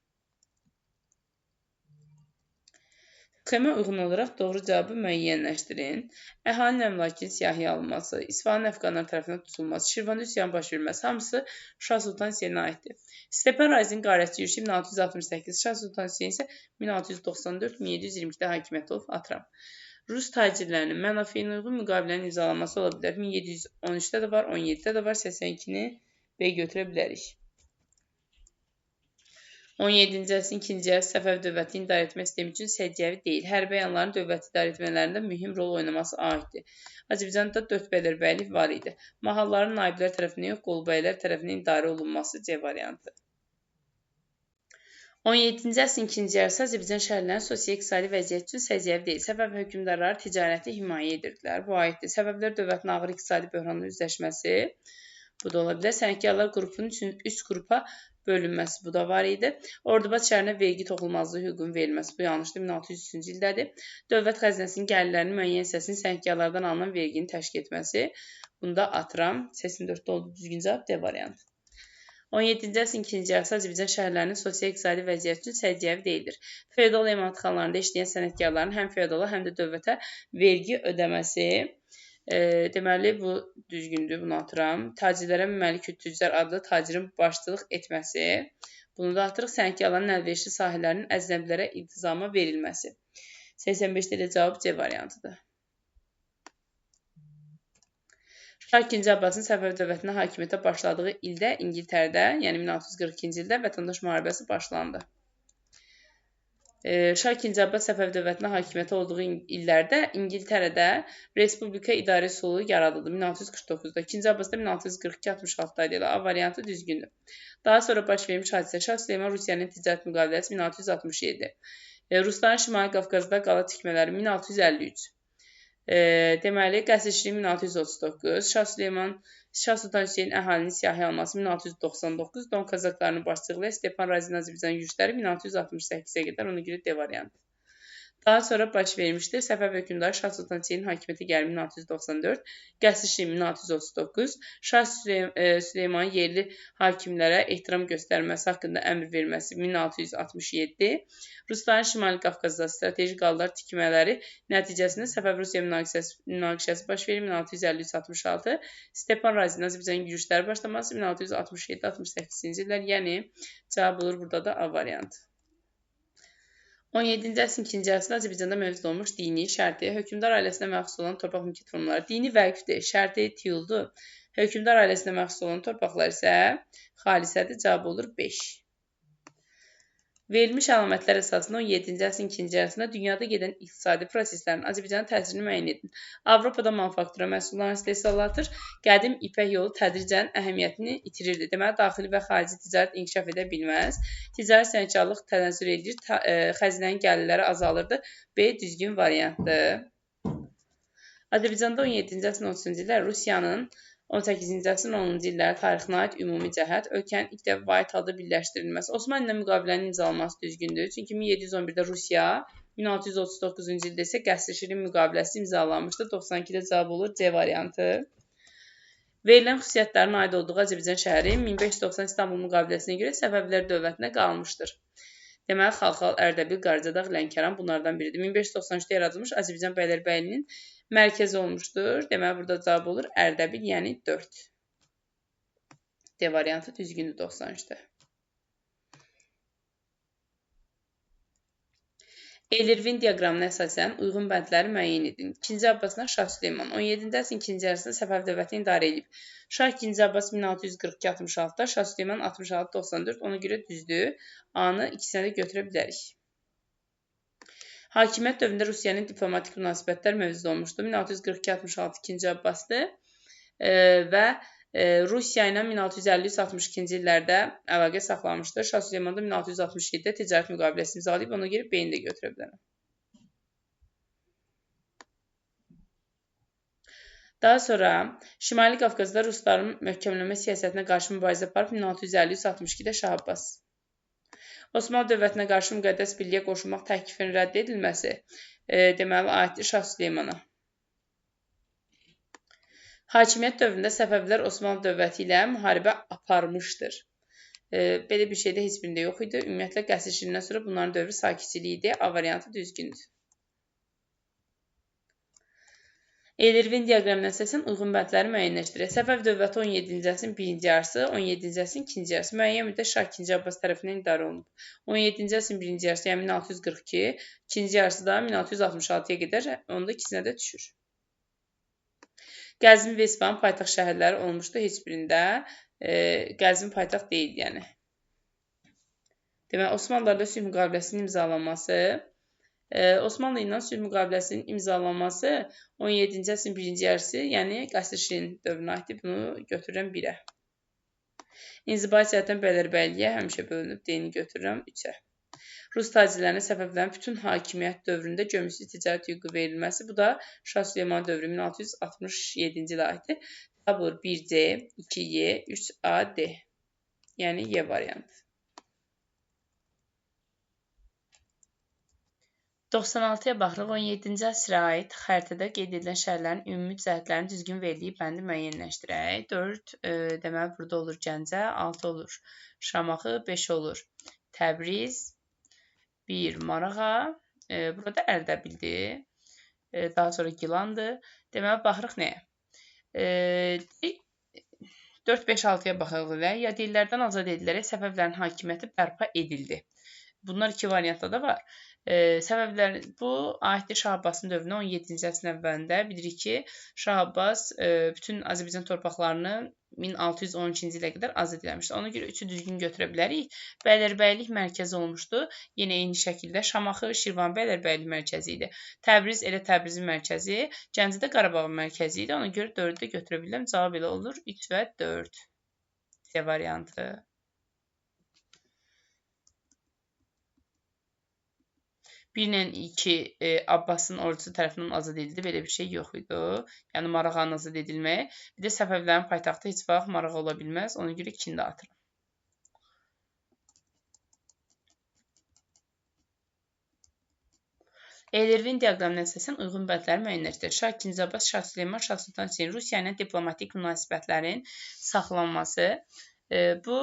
Sxemə uyğun olaraq doğru cavabı müəyyənləşdirin. Əhalinin əmlakının siyahıya alınması, İsfahanın əfqanlar tərəfindən tutulması, Şirvanda üsyan baş verməsi hamısı Şah Sultan Hüseyninə aiddir. Stepan Razinin qarətçi yürüşü 1668, Şah Sultan Hüseyin isə 1694-1722-də hakimiyyət olub atıram. Rus tacirlərinin mənafeyinə uyğun müqavilənin imzalanması ola bilər. 1713-də də var, 17-də də var, 82-ni B götürə bilərik. 17-ci əsrin ikinci yarısı Səfəvi dövləti idarə etmə sistemi üçün səciyyəvi deyil. Hərbi əyanların dövlət idarə etmələrində mühüm rol oynaması aiddir. Azərbaycanda 4 bəylərbəylik var idi. Mahalların naiblər tərəfindən yox, qolbəylər tərəfindən idarə olunması C variantı. 17-ci əsrin ikinci yarısı Azərbaycan şəhərlərinin sosial-iqtisadi vəziyyəti üçün səciyyəvi deyil. Səbəb hökmdarları ticarəti himayə edirdilər. Bu aiddir. Səbəblər dövlətin ağır iqtisadi böhranla üzləşməsi. Bu da ola bilər. Sənətkarlar qrupunun üçün 3 qrupa bölünməsi. Bu da var idi. Ordubad şəhərinə vergi toxunulmazlığı hüququnun verilməsi. Bu yanlışdır. 1603-cü ildədir. Dövlət xəzinəsinin gəlirlərinin müəyyən hissəsini sənətkarlardan alınan vergini təşkil etməsi. Bunda atıram. 84-də oldu. Düzgün cavab D variantı. 17-ci əsrin ikinci yarısı Azərbaycan şəhərlərinin sosial-iqtisadi vəziyyəti üçün səciyyəvi deyildir. Feodal emalatxanalarında işləyən sənətkarların həm feodala, həm də dövlətə vergi ödəməsi. Deməli, bu düzgündür, bunu atıram. Tacirlərə Məlik Tüccar adlı tacirin başçılıq etməsi. Bunu da atırıq. Sənətkarların əlverişli sahələrinin əcnəbilərə iltizama verilməsi. 85-də də cavab C variantıdır. Şah II. Abbasın Səfəvi dövlətinə hakimiyyətə başladığı ildə İngiltərədə, yəni 1642-ci ildə vətəndaş müharibəsi başlandı. Şah II. Abbas Səfəvi dövlətinə hakimiyyətə olduğu illərdə İngiltərədə Respublika İdarə Üsulu yaradıldı 1649-da. II. Abbasda 1642-66-da ilə A variantı düzgündür. Daha sonra baş vermiş hadisə Şah Süleyman Rusiyanın ticarət müqaviləsi 1667. Rusların Şimali Qafqazda qala tikmələri 1653. Deməli, qəsrçilik 1639, Şah Sultan Hüseyin əhalinin siyahıya alması 1699, Don Kazaklarının başçılığı Stepan Razinin Azərbaycan yürüşləri 1668-ə qədər, ona görə D variantı. Daha sonra baş vermişdir. Səfəvi hökmdarı Şah Sultan Hüseynin hakimiyyətə gəldi 1694, qəsrçilik 1639, Şah Süleymanın yerli hakimlərə ehtiram göstərməsi haqqında əmr verməsi 1667, Rusların Şimali Qafqazda strateji qallar tikmələri nəticəsində Səfəvi-Rusiya münaqişəsi baş verir 1653-66, Stepan Razinin Azərbaycan yürüşləri başlaması 1667-68-ci illər, yəni cavab olur burada da A variantı. 17-ci əsrin ikinci yarısında Azərbaycanda mövcud olmuş dini, şərti, hökmdar ailəsinə məxsus olan torpaq mülkiyyət formları. Dini vəqfdir, şərti tiyuldur. Hökmdar ailəsinə məxsus olan torpaqlar isə xalisədir. Cavab olur 5. Verilmiş əlamətlər əsasında 17-ci əsrin ikinci yarısında dünyada gedən iqtisadi proseslərin Azərbaycanın təsirini müəyyən edin. Avropada manufaktura məhsullarının istehsalı artır, qədim ipək yolu tədricən əhəmiyyətini itirirdi. Deməli, daxili və xarici ticarət inkişaf edə bilməz. Ticarət sənətkarlıq tənəzzül edir, xəzinənin gəlirləri azalırdı. B düzgün variantdır. Azərbaycanda 17-ci əsrin 30-cu illər Rusiyanın 18-ci əsrin 10-cu illəri tarixinə aid ümumi cəhət ölkənin ilk dəfə vahid halda birləşdirilməsi. Osmanlı ilə müqavilənin imzalanması düzgündür. Çünki 1711-də Rusiya, 1639-cu ildə isə qəsrçilik müqaviləsi imzalanmışdı. 92-də cavab olur C variantı. Verilən xüsusiyyətlərin aid olduğu Azərbaycan şəhəri 1590 İstanbul müqaviləsinə görə Səfəvilər dövlətinə qalmışdır. Deməli, Xalxal, Ərdəbil, Qaracadağ, Lənkəran bunlardan biridir. 1593-də yaradılmış Azərbaycan bəylərbəyliyinin mərkəzi olmuşdur. Deməli, burada cavab olur Ərdəbil, yəni 4. D variantı düzgündür 93-də. Eylervin diaqramına əsasən uyğun bəndləri müəyyən edin. 2-ci Abbasla Şah Süleyman 17-ci əsrin ikinci yarısında Səfəvi dövlətini idarə edib. Şah 2-ci Abbas 1642-66-da, Şah Süleyman 66-94, ona görə düzdür. A-nı ikisinə də götürə bilərik. Hakimiyyət dövründə Rusiyanın diplomatik münasibətlər mövcud olmuşdur. 1642-66 2-ci Abbasdır və Rusiya ilə 1650-62-ci illərdə əlaqə saxlamışdır. Şah Süleyman'da 1667-də ticarət müqaviləsi imzalayıb, ona görə B-ni də götürə bilərəm. Daha sonra Şimali Qafqazda Rusların möhkəmlənmə siyasətinə qarşı mübarizə aparıb 1650-62-də Şah Abbas. Osmanlı dövlətinə qarşı müqəddəs birliyə qoşulmaq təklifinin rədd edilməsi deməli aiddir Şah Süleymana. Hakimiyyət dövründə Səfəvilər Osmanlı dövləti ilə müharibə aparmışdır. Belə bir şey də heç birində yox idi. Ümumiyyətlə qəsrçiliyindən sonra bunların dövrü sakitçilik idi. A variantı düzgündür. Eylervin diaqramına əsasən uyğun bəndləri müəyyənləşdirir. Səfəv dövləti 17-ci əsrin 1-ci yarısı, 17-ci əsrin 2-ci yarısı müəyyən müddət Şah II. Abbas tərəfindən idarə olunub. 17-ci əsrin 1-ci yarısı, yəni 1642, 2-ci yarısı da 1666-ya qədər, onda ikisinə də düşür. Qəzvin və İsfahan paytaxt şəhərləri olmuşdu, heç birində Qəzvin paytaxt deyil, yəni. Deməli, Osmanlılarla sülh müqaviləsinin imzalanması, Osmanlı ilə sülh müqaviləsinin imzalanması 17-ci əsrin birinci yarısı, yəni Qəsr Şirin dövrünə aiddir. Bunu götürürəm 1-ə. İnzibati cəhətdən Bəylərbəyliyə həmişə bölünüb, D-ni götürürəm 3-ə. Rus tacirlərinə Səfəvilərin bütün hakimiyyət dövründə gömrüksüz ticarət hüququ verilməsi, bu da Şah Süleyman dövrü 1667-ci ilə aiddir. Cavab olur 1C, 2Y, 3A, D. Yəni Y variantı. 96-ya baxırıq. 17-ci əsrə aid xəritədə qeyd edilən şəhərlərin ümumi cəhətlərinin düzgün verildiyi bəndi müəyyənləşdirək. 4, deməli, burada olur Gəncə, 6 olur Şamaxı, 5 olur Təbriz, 1 Marağa, burada Ərdəbildir, daha sonra Gilandır. Deməli, baxırıq nəyə? 4, 5, 6-ya baxırıq ilə. Ya dillərdən azad edilərək Səfəvilərin hakimiyyəti bərpa edildi. Bunlar iki variantda da var. Səbəblər bu aiddir Şah Abbasın dövrünə 17-ci əsrin əvvəlində. Bilirik ki, Şah Abbas bütün Azərbaycan torpaqlarını 1612-ci ilə qədər azad eləmişdi. Ona görə üçü düzgün götürə bilərik. Bəylərbəylik mərkəzi olmuşdu. Yenə eyni şəkildə Şamaxı, Şirvan Bəylərbəylik mərkəzi idi. Təbriz elə Təbrizin mərkəzi, Gəncə də Qarabağın mərkəzi idi. Ona görə 4-ü də götürə bilirəm. Cavab elə olur 3 və 4. C variantı. 1 ilə 2 Abbasın ordusu tərəfindən azad edildi. Belə bir şey yox idi. Yəni Marağanın azad edilməyi. Bir də Səfəvilərin paytaxtı heç vaxt Marağa ola bilməz. Ona görə 2-ni də atıram. Eylervin diaqramına əsasən uyğun bəndləri müəyyənləşdirir. Şah II Abbas, Şah Süleyman, Şah Sultan Hüseyn Rusiya ilə diplomatik münasibətlərin saxlanması. Bu,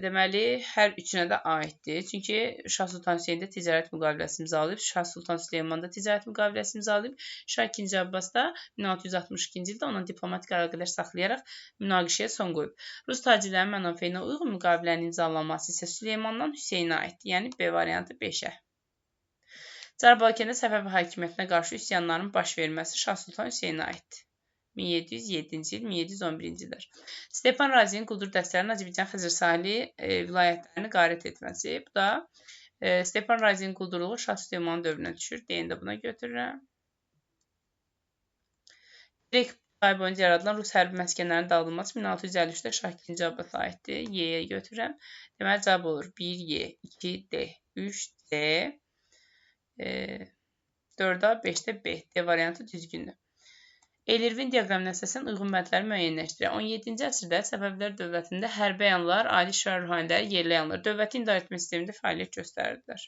deməli, hər üçünə də aiddir. Çünki Şah Sultan Hüseyn də ticarət müqaviləsi imzalayıb, Şah Sultan Süleyman da ticarət müqaviləsi imzalayıb, Şah II Abbas da 1662-ci ildə ona diplomatik əlaqələr saxlayaraq münaqişəyə son qoyub. Rus tacirlərinin mənafeyinə uyğun müqavilənin imzalanması isə Süleymandan Hüseynə aiddir. Yəni B variantı 5-ə. Cənubi Səfəvi hakimiyyətinə qarşı üsyanların baş verməsi Şah Sultan Hüseynə aiddir. 1707-ci il, 1711-ci illər. Stepan Razinin quldur dəstələrinin Azərbaycan Xəzər sahili vilayətlərini qarət etməsi. Bu da Stepan Razinin quldurluğu Şah Süleyman dövrünə düşür. D-ni də buna götürürəm. Direkt ay boyunca yaradılan Rus hərbi məskənlərinin dağıdılması 1653-də Şah II Abbasa aiddir. Y-yə götürürəm. Deməli, cavab olur 1Y, 2D, 3C, 4A, 5-də B. D variantı düzgündür. Eylervin diaqramına əsasən uyğun bəndləri müəyyənləşdirir. 17-ci əsrdə Səfəvilər dövlətində hərbi əyanlar, ali şüar ruhaniləri, yerli əyanlar dövlətin idarə etmə sistemində fəaliyyət göstərirdilər.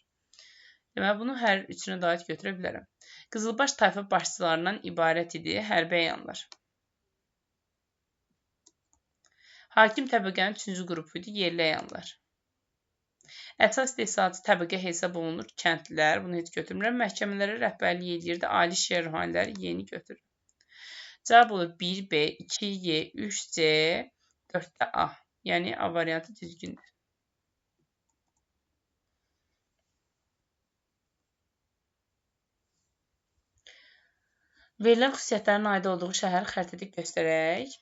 Deməli, bunu hər üçünə də aid götürə bilərəm. Qızılbaş tayfa başçılarından ibarət idi hərbi əyanlar. Hakim təbəqənin 3-cü qrupu idi yerli əyanlar. Əsas istehsalçı təbəqə hesab olunur kəndlilər. Bunu heç götürmürəm. Məhkəmələrə rəhbərlik edirdi ali şüar ruhaniləri, yeni götürürəm. Cavab olur 1B, 2Y, 3C, 4-də A. Yəni A variantı düzgündür. Verilən xüsusiyyətlərin aid olduğu şəhər xəritədə göstərək.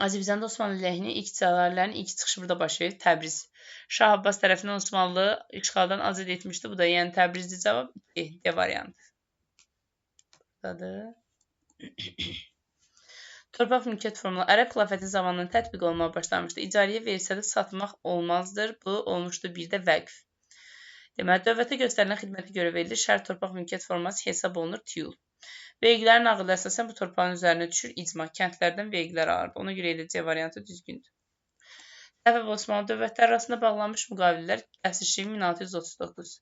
Azərbaycanda Osmanlı əleyhinə ilk cəlalələrin ilk çıxışı burada baş verir. Təbriz. Şah Abbas tərəfindən Osmanlı işğaldan azad etmişdi. Bu da yəni Təbrizli cavab D variantı. Buradadır. Torpaq mülkiyyət formulu ərəb xilafəti zamanında tətbiq olunmaya başlanmışdı. İcarəyə verilsə də satmaq olmazdır. Bu olmuşdu bir də vəqf. Deməli, dövlətə göstərilən xidmətə görə verilir. Şərt torpaq mülkiyyət forması hesab olunur tiyul. Vergilərin nağılı əsasən bu torpağın üzərinə düşür icma. Kəndlərdən vergilər alırdı. Ona görə elə C variantı düzgündür. Səfəv Osmanlı dövlətləri arasında bağlanmış müqavilələr Qəsr Şirin 1639,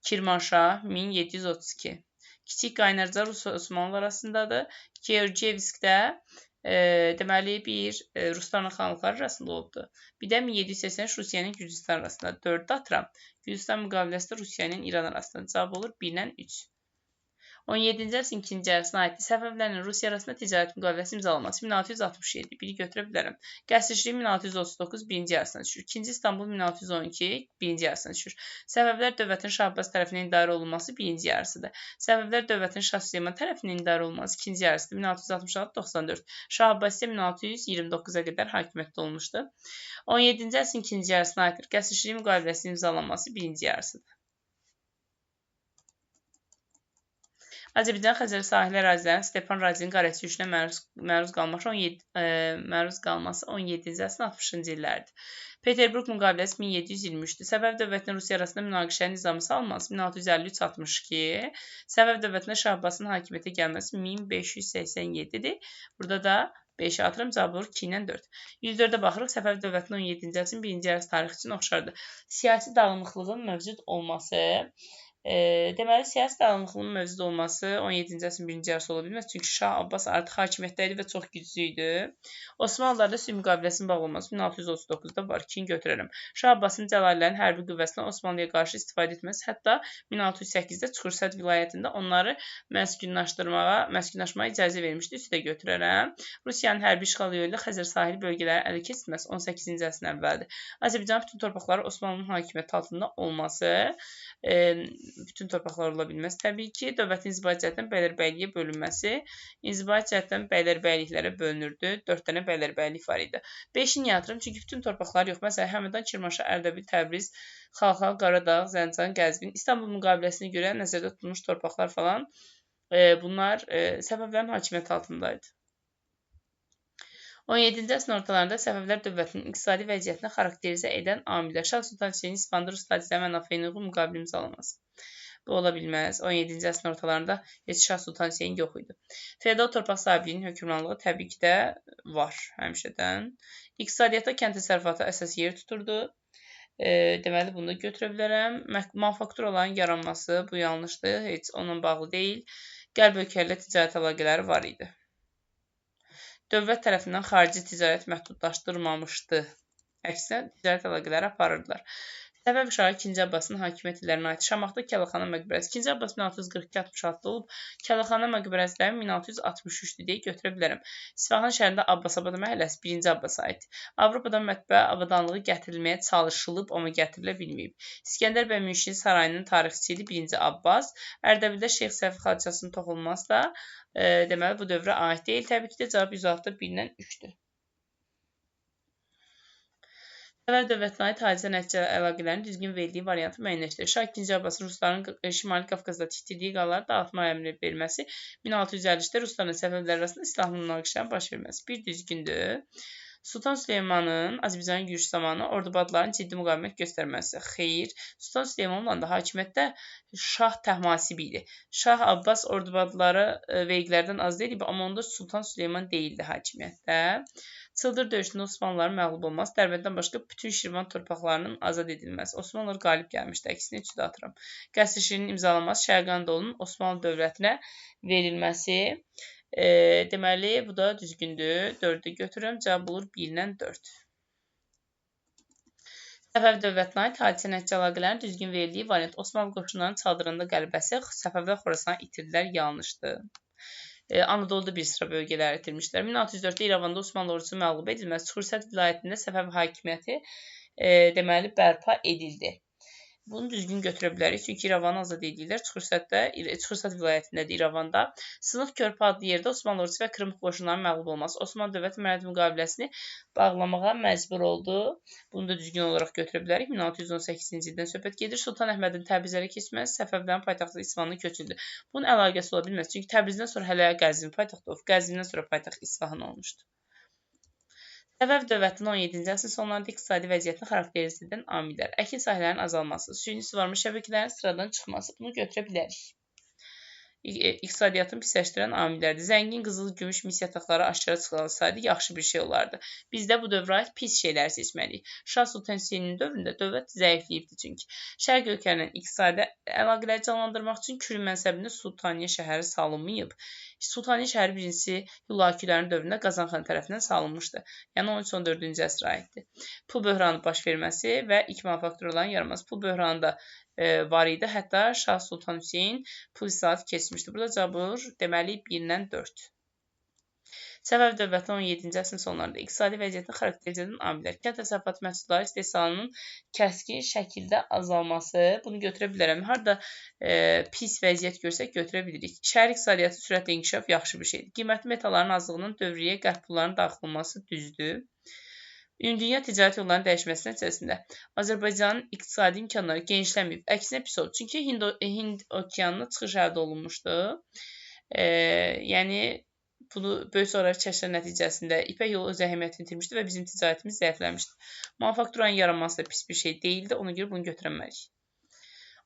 Kirmanşah 1732. Kiçik Qaynarca Rus Osmanlı arasındadır. Georgiyevskdə deməli bir Ruslarla xanlıqlar arasında olubdur. Bir də 1783 Rusiyanın Gürcüstan arasında. 4-də atıram. Gürcüstan müqaviləsində Rusiyanın İran arasında. Cavab olur 1-lə 3. 17-ci əsrin ikinci yarısına aid Səfəvlərlə Rusiya arasında ticarət müqaviləsi imzalanması 1667. Biri götürə bilərəm. Qəsrçilik 1639 birinci yarısına düşür. 2-ci İstanbul 1612 birinci yarısına düşür. Səfəvlər dövlətinin Şah Abbas tərəfindən idarə olunması birinci yarısıdır. Səfəvlər dövlətinin Şah Süleyman tərəfindən idarə olunması ikinci yarısıdır. 1666-94. Şah Abbas isə 1629-a qədər hakimiyyətdə olmuşdur. 17-ci əsrin ikinci yarısına aid qəsrçilik müqaviləsinin imzalanması birinci yarısıdır. Azərbaycan Xəzər sahili ərazilərinin Stepan Razinin qarət yürüşünə məruz qalması 17-ci əsrin 60-cı illərdir. Peterburq müqaviləsi 1723-dür. Səfəv dövlətinin Rusiya arasında münaqişənin nizamı salınması 1653-62. Səfəv dövlətində Şah Abbasın hakimiyyətə gəlməsi 1587-dir. Burada da 5-i atıram, cavab olur 2 ilə 4. 104-ə baxırıq, Səfəv dövlətinin 17-ci əsrin 1-ci yarısı tarixi üçün oxşardır. Siyasi dağınıqlığın mövcud olması, deməli, siyasi dağınıqlığın mövcud olması 17-ci əsrin 1-ci yarısı ola bilməz. Çünki Şah Abbas artıq hakimiyyətdə idi və çox güclü idi. Osmanlılarda sülh müqaviləsinin bağlanması 1639-da var. 2-ni götürərəm. Şah Abbasın Cəlalilərin hərbi qüvvəsindən Osmanlıya qarşı istifadə etməsi, hətta 1608-də Çukursəd vilayətində onları məskunlaşmağa icazə vermişdi. Üstə götürərəm. Rusiyanın hərbi işğalı yolu ilə Xəzər sahili bölgələri ələ keçirməsi 18-ci əsrin əvvəlidir. Azərbaycanın bütün torpaqları Osmanlının hakimiyyəti altında olması, bütün torpaqlar ola bilməz. Təbii ki, dövlətin inzibati cəhətdən bəylərbəyliyə bölünməsi, inzibati cəhətdən bəylərbəyliklərə bölünürdü. 4 dənə bəylərbəylik var idi. 5-ini yatırım, çünki bütün torpaqlar yox. Məsələn, Həmədan, Kirmanşah, Ərdəbil, Təbriz, Xalxal, Qaradağ, Zəncan, Qəzvin, İstanbul müqaviləsinə görə nəzərdə tutulmuş torpaqlar falan, bunlar Səfəvlərin hakimiyyəti altındaydı. 17-ci əsrin ortalarında Səfəvlər dövlətinin iqtisadi vəziyyətini xarakterizə edən amillər Şah Sultan Hüseynin İsfahanda Rus tacirləri mənafeyinə uyğun müqavilə imzalaması. Bu ola bilməz. 17-ci əsrin ortalarında heç Şah Sultan Hüseyin yox idi. Feodal torpaq sahibliyinin hökmranlığı təbii ki də var həmişədən. İqtisadiyyatda kənd təsərrüfatı əsas yer tuturdu. Deməli, bunu da götürə bilərəm. Manufakturaların yaranması, bu yanlışdır, heç onunla bağlı deyil. Qərb ölkələrlə ticarət əlaqələri var idi. Dövlət tərəfindən xarici ticarət məhdudlaşdırılmamışdı. Əksinə, ticarət əlaqələri aparırdılar. Səfəv Şahı 2-ci Abbasın hakimiyyət illərinə aid Şamaxtda Kəlaxana məqbərəsi 2-ci Abbas 1642-66 olub, Kəlaxana məqbərəsiləri 1663-dür deyə götürə bilərəm. İsfahan şəhərində Abbasabad məhəlləsi 1-ci Abbasa aiddir. Avropadan mətbəə avadanlığı gətirilməyə çalışılıb, amma gətirilə bilməyib. İskəndər bəy Münşinin sarayının tarixçisi 1-ci Abbas, Ərdəbildə Şeyx Səfi xalçasının toxunması da deməli, bu dövrə aid deyil. Təbii ki də cavab 106-da 1-dən 3-dür. Səfəv dövlətinə aid hadisə-nəticə əlaqələrinin düzgün verildiyi variantı müəyyənləşdirir. Şah 2-ci Abbasın Rusların Şimali Qafqazda tikdirdiyi qalaları dağıtma əmri verilməsi, 1653-də Ruslarla Səfəvlər arasında silahlı münaqişənin baş verməsi. Bir düzgündür. Sultan Süleymanın Azərbaycan yürüyüş zamanı ordubadların ciddi müqavimət göstərməsi. Xeyr, Sultan Süleymanla da hakimiyyətdə Şah Təhmasib idi. Şah Abbas ordubadları vergilərdən az deyildi, amma onda Sultan Süleyman deyildi hakimiyyətdə. Çıldır döyüşündə Osmanlıların məğlub olması, Dərbənddən başqa bütün Şirvan torpaqlarının azad edilməsi. Osmanlılar qalib gəlmişdi, əksinə 3-də atıram. Qəsrçiliyin imzalanması, Şərqi Anadolunun Osmanlı dövlətinə verilməsi. Deməli, bu da düzgündür. 4-ü götürürəm. Cavab olur 1-lə 4. Səfəv dövlətinə aid hadisə-nəticə əlaqələrin düzgün verildiyi variant. Osmanlı qoşunlarının çadırında qələbəsi, Səfəvlər Xorasanı itirdilər, yanlışdır. Anadoluda bir sıra bölgələri itirmişlər. 1604-də İrəvanda Osmanlı ordusu məğlub edilməz. Çukursəd vilayətində Səfəv hakimiyyəti deməli bərpa edildi. Bunu düzgün götürə bilərik, çünki İrəvanı azad edirlər. Çukursəd vilayətindədir İrəvanda. Sınıq körpü adlı yerdə Osmanlı ordusu və Krım qoşunlarının məğlub olması Osmanlı dövləti mərhəmət müqaviləsini bağlamağa məcbur oldu. Bunu da düzgün olaraq götürə bilərik. 1618-ci ildən söhbət gedir. Sultan Əhmədin Təbrizlərə keçməsi Səfəvlərin paytaxtı İsfahana köçüldü. Bunun əlaqəsi ola bilməz, çünki Təbrizdən sonra hələ Qəzvin paytaxt olub. Qəzvindən sonra paytaxt İsfahan olmuşdu. Səfəv dövlətinin 17-ci əsrin sonlarında iqtisadi vəziyyətini xarakterizə edən amillər. Əkin sahələrinin azalması, süni suvarma şəbəkələrin sıradan çıxması. Bunu götürə bilərik. İqtisadiyyatını pisləşdirən amillərdir. Zəngin qızıl, gümüş, mis yataqları aşkara çıxılsaydı yaxşı bir şey olardı. Biz də bu dövrə aid pis şeylər seçməliyik. Şah Sultan Hüseynin dövründə dövlət zəifləyibdi çünki. Şərq ölkələrinin iqtisadi əlaqələri canlandırmaq üçün Kürün mənsəbində Sultaniyə şəhəri salınmayıb. Sultani şəhəri 1-ci Hülakülərin dövründə Qazanxan tərəfindən salınmışdı. Yəni 13-14-cü əsrə aiddir. Pul böhranı baş verməsi və ilk manufakturların yaranması. Pul böhranı da var idi. Hətta Şah Sultan Hüseyn pul islahatı keçmişdi. Burada cavab deməli 1-dən 4. Səfəv dövlətinin 17-ci əsrin sonlarında iqtisadi vəziyyətini xarakterizə edən amillər. Kənd təsərrüfatı məhsulları istehsalının kəskin şəkildə azalması. Bunu götürə bilərəm. Harada pis vəziyyət görsək götürə bilirik. Şəhər iqtisadiyyatı sürətlə inkişaf yaxşı bir şeydir. Qiymətli metalların azlığının dövriyyəyə qərb pullarının daxil olması düzdür. Ümumdünya ticarət yollarının dəyişməsi nəticəsində Azərbaycanın iqtisadi imkanları genişlənməyib. Əksinə pis oldu. Çünki Hind okeanına çıxış əldə olunmuşdu. Yəni bunu böyük coğrafi kəşflər nəticəsində İpək yolu öz əhəmiyyətini itirmişdi və bizim ticarətimiz zəifləmişdi. Manufakturanın yaranması da pis bir şey deyildi, ona görə bunu götürəmərik.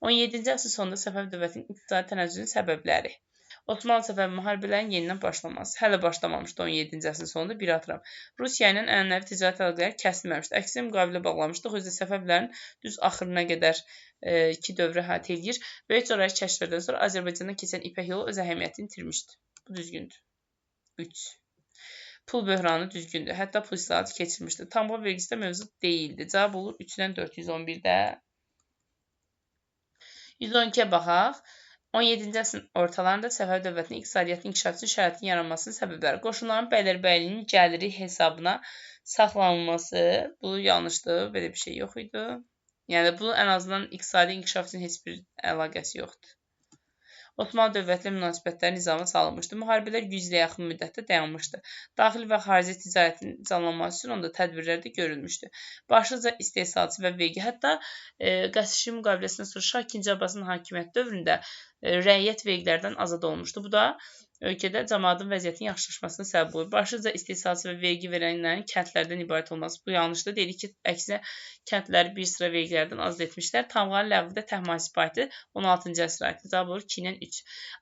17-ci əsr sonunda Səfəv dövlətinin iqtisadi tənəzzülünün səbəbləri. Osmanlı-Səfəv müharibələrinin yenidən başlaması. Hələ başlamamışdı 17-ci əsrin sonunda bir atıram. Rusiya ilə ənənəvi ticarət əlaqələri kəsilməmişdi. Əksinə müqavilə bağlamışdıq. Özü də Səfəvlərin düz axırına qədər iki dövrü əhatə edir. Böyük coğrafi kəşflərdən sonra Azərbaycandan keçən İpək yolu öz əhəmiyyətini itirmişdi. Bu düzgündür. 3. Pul böhranı düzgündür. Hətta pul islahatı keçirmişdi. Tamğa vergisi də mövcud deyildi. Cavab olur 3-dən 411-də. 112-yə baxaq. 17-ci əsrin ortalarında Səfəv dövlətinin iqtisadiyyatın inkişafı üçün şəraitin yaranmasının səbəbləri. Qoşunların bəylərbəyliyinin gəliri hesabına saxlanılması. Bu yanlışdır. Belə bir şey yox idi. Yəni bu ən azından iqtisadi inkişaf üçün heç bir əlaqəsi yoxdur. Osmanlı dövləti münasibətləri nizama salınmışdı. Müharibələr 100 ilə yaxın müddətdə dayanmışdı. Daxili və xarici ticarətin canlanması üçün onda tədbirlər də görülmüşdü. Başlıca istehsalçı və vergi, hətta Qəsrşi müqaviləsindən sonra Şah II Abbasın hakimiyyət dövründə rəiyyət vergilərdən azad olmuşdu. Bu da ölkədə cəmaatın vəziyyətinin yaxşılaşmasına səbəb olur. Başlıca istehsalçı və vergi verənlərin kəndlərdən ibarət olması. Bu yanlışdır. Dedik ki, əksinə kəndləri bir sıra vergilərdən azad etmişlər. Tamğanın ləğvində təhmasib payı 16-cı əsrə aiddir. Cavab olur 2-dən 3.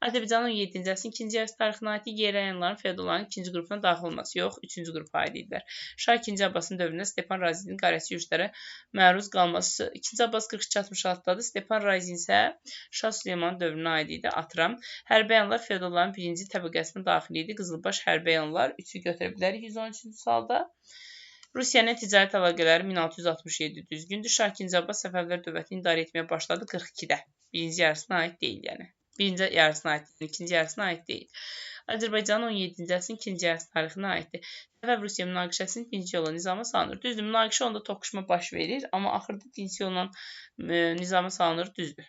Azərbaycanın 17-ci əsrin 2-ci əsr tarixinə aid yerləşənlərin feodalların 2-ci qrupuna daxil olması yox, 3-cü qrupa aid idilər. Şah II Abbasın dövründə Stepan Razinin qarəsi yürüşlərə məruz qalması 2-ci Abbas 42-66-dadır. Stepan Razin isə Şah Süleyman dövrünə aid idi. Atıram. Hərbi əyanlar feodalların birinci təbəqəsinə daxil idi. Qızılbaş hərbi əyanlar 3-ü götürə bilərik 113-cü salda. Rusiyanın ticarət əlaqələri 1667 düzgündür. Şah II Abbas Səfəvlər dövlətini idarə etməyə başladı 42-də. Birinci yarısına aid deyil yəni. Birinci yarısına aid deyil, ikinci yarısına aid deyil. Azərbaycanın 17-ci əsrin ikinci yarısı tarixinə aiddir. Səfəv-Rusiya münaqişəsinin dinçi yolla nizama salınır. Düzdür, münaqişə onda toqquşma baş verir, amma axırda dinçi yolla nizama salınır, düzdür.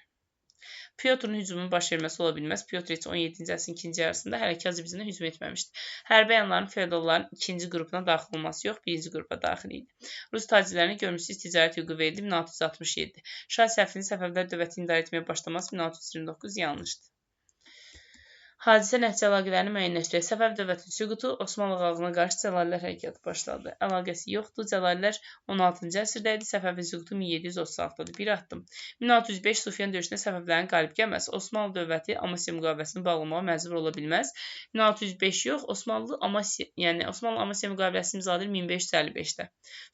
Pyotrun hücumunun baş verməsi ola bilməz. Pyotr heç 17-ci əsrin ikinci yarısında hələ ki Azərbaycana hücum etməmişdi. Hərbi əyanların feodalların ikinci qrupuna daxil olması yox, birinci qrupa daxil idi. Rus tacirlərinə görmüşsüz ticarət hüququ verildi 1667. Şah Səfəvin Səfəvlər dövlətini idarə etməyə başlaması 1629 yanlışdır. Hadisə nəticə əlaqələrini müəyyənləşdirək. Səfəv dövlətinin süqutu Osmanlı xalqına qarşı Cəlalilər hərəkatı başladı. Əlaqəsi yoxdur. Cəlalilər 16-cı əsrdə idi. Səfəvin süqutu 1736-dadır. Bir addım. 1605 Sufyan döyüşündə Səfəvlərin qalib gəlməsi Osmanlı dövləti Amasya müqaviləsini bağlamağa məcbur ola bilməz. 1605 yox, Osmanlı Amasya müqaviləsini imzaladır 1555-də.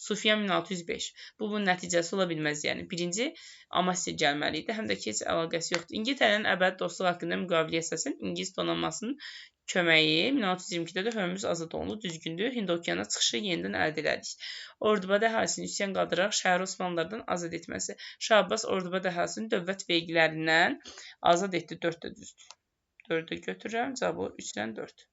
Sufyan 1605. Bu bunun nəticəsi ola bilməz yəni. Birinci Amasya gəlməli idi. Həm də ki heç əlaqəsi yoxdur. İngiltərənin əbədi dostluq haqqında müqaviləyə əsasən İngilis donanmasının köməyi 1622-də də Hörmüz azad olundu. Düzgündür. Hind okeanına çıxışı yenidən əldə elədik. Ordubad əhalисini üsyan qaldıraraq şəhəri Osmanlılardan azad etməsi. Şah Abbas Ordubad əhalисini dövlət vergilərindən azad etdi. 4-də düzdür. 4-də götürürəm. Cavabı 3-dən 4.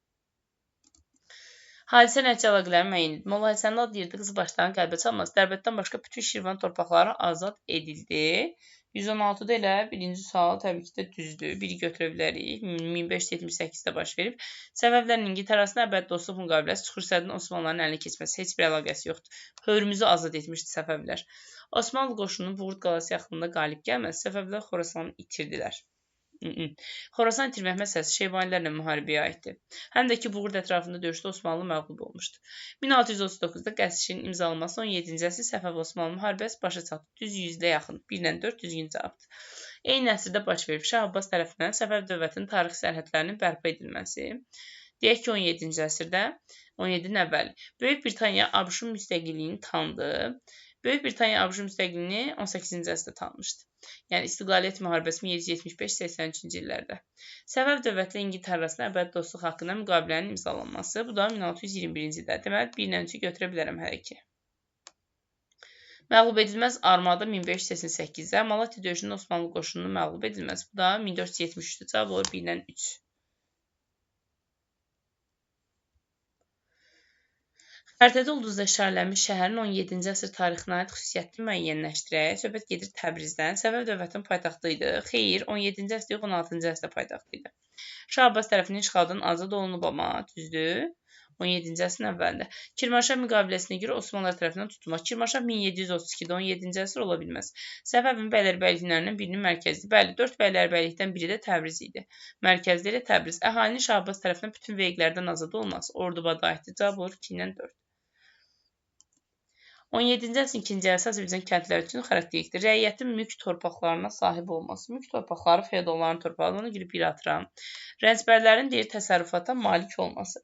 Hadisə nəticə əlaqələri müəyyən edildi. Molla Həsənin adlı yerdə qızılbaşların qəlbə çalması Dərbətdən başqa bütün Şirvan torpaqları azad edildi. 116-da elə birinci sual təbii ki də düzdür. Biri götürə bilərik. 1578-də baş verib. Səbəblərin İngiltərə arasında əbədi dostluq müqaviləsi Çuxur Sədinin Osmanlıların əlinə keçməsi heç bir əlaqəsi yoxdur. Hörmüzü azad etmişdi Səfəvlər. Osmanlı qoşununun Buğurt qalası yaxınında qalib gəlməsi Səfəvlər Xorasanı itirdilər. Xorasan itirmək məsələsi Şeybanilərlə müharibəyə aiddir. Həm də ki, Buğurt ətrafında döyüşdə Osmanlı məğlub olmuşdu. 1639-da Qəsrşin imzalanması 17-ci əsr Səfəv-Osmanlı müharibəsi başa çatdı. Düz 100-də yaxın. 1-dən 4 düzgün cavabdır. Eyni əsrdə baş verib Şah Abbas tərəfindən Səfəv dövlətinin tarixi sərhədlərinin bərpa edilməsi. Deyək ki, 17-ci əsrdə, 17-nin əvvəli. Böyük Britaniya ABŞ-ın müstəqilliyini tanıdı. Böyük Britaniya ABŞ müstəqilliyini 18-ci əsrdə tanımışdı. Yəni İstiqlaliyyət müharibəsi 1775-83-cü illərdə. Səfəv dövləti ilə İngiltərə arasında əbədi dostluq haqqında müqavilənin imzalanması. Bu da 1621-ci ildə. Deməli, 1-3 götürə bilərəm hər iki. Məğlub edilməz armada 1588-də, Malatya döyüşündə Osmanlı qoşununu məğlub edilməz. Bu da 1473-də. Cavab olur 1-3. Xəritədə ulduzda işarələnmiş şəhərin 17-ci əsr tarixinə aid xüsusiyyətini müəyyənləşdirək. Söhbət gedir Təbrizdən. Səfəv dövlətinin paytaxtı idi. Xeyr, 17-ci əsrdə yox, 16-cı əsrdə paytaxtı idi. Şah Abbas tərəfindən işğaldan azad olunub amma, düzdür? 17-ci əsrin əvvəlində. Kirmanşah müqaviləsinə görə Osmanlılar tərəfindən tutulmaq. Kirmanşah 1732-də 17-ci əsr ola bilməz. Səfəvin bəylərbəyliklərindən birinin mərkəzidir. Bəli, 4 bəylərbəylikdən biri də Təbriz idi. Mərkəzdə ilə Təbriz. Əhalinin Şah Abbas tərəfindən bütün vergilərdən azad olması Ordubada aiddir. Cavab olur 2-4. 17-ci əsrin ikinci yarısı Azərbaycan kəndləri üçün xarakterlikdir. Rəiyyətin mülk torpaqlarına sahib olması. Mülk torpaqları feodalların torpaqlarına görə bir atıram. Rəncbərlərin deyir təsərrüfata malik olması.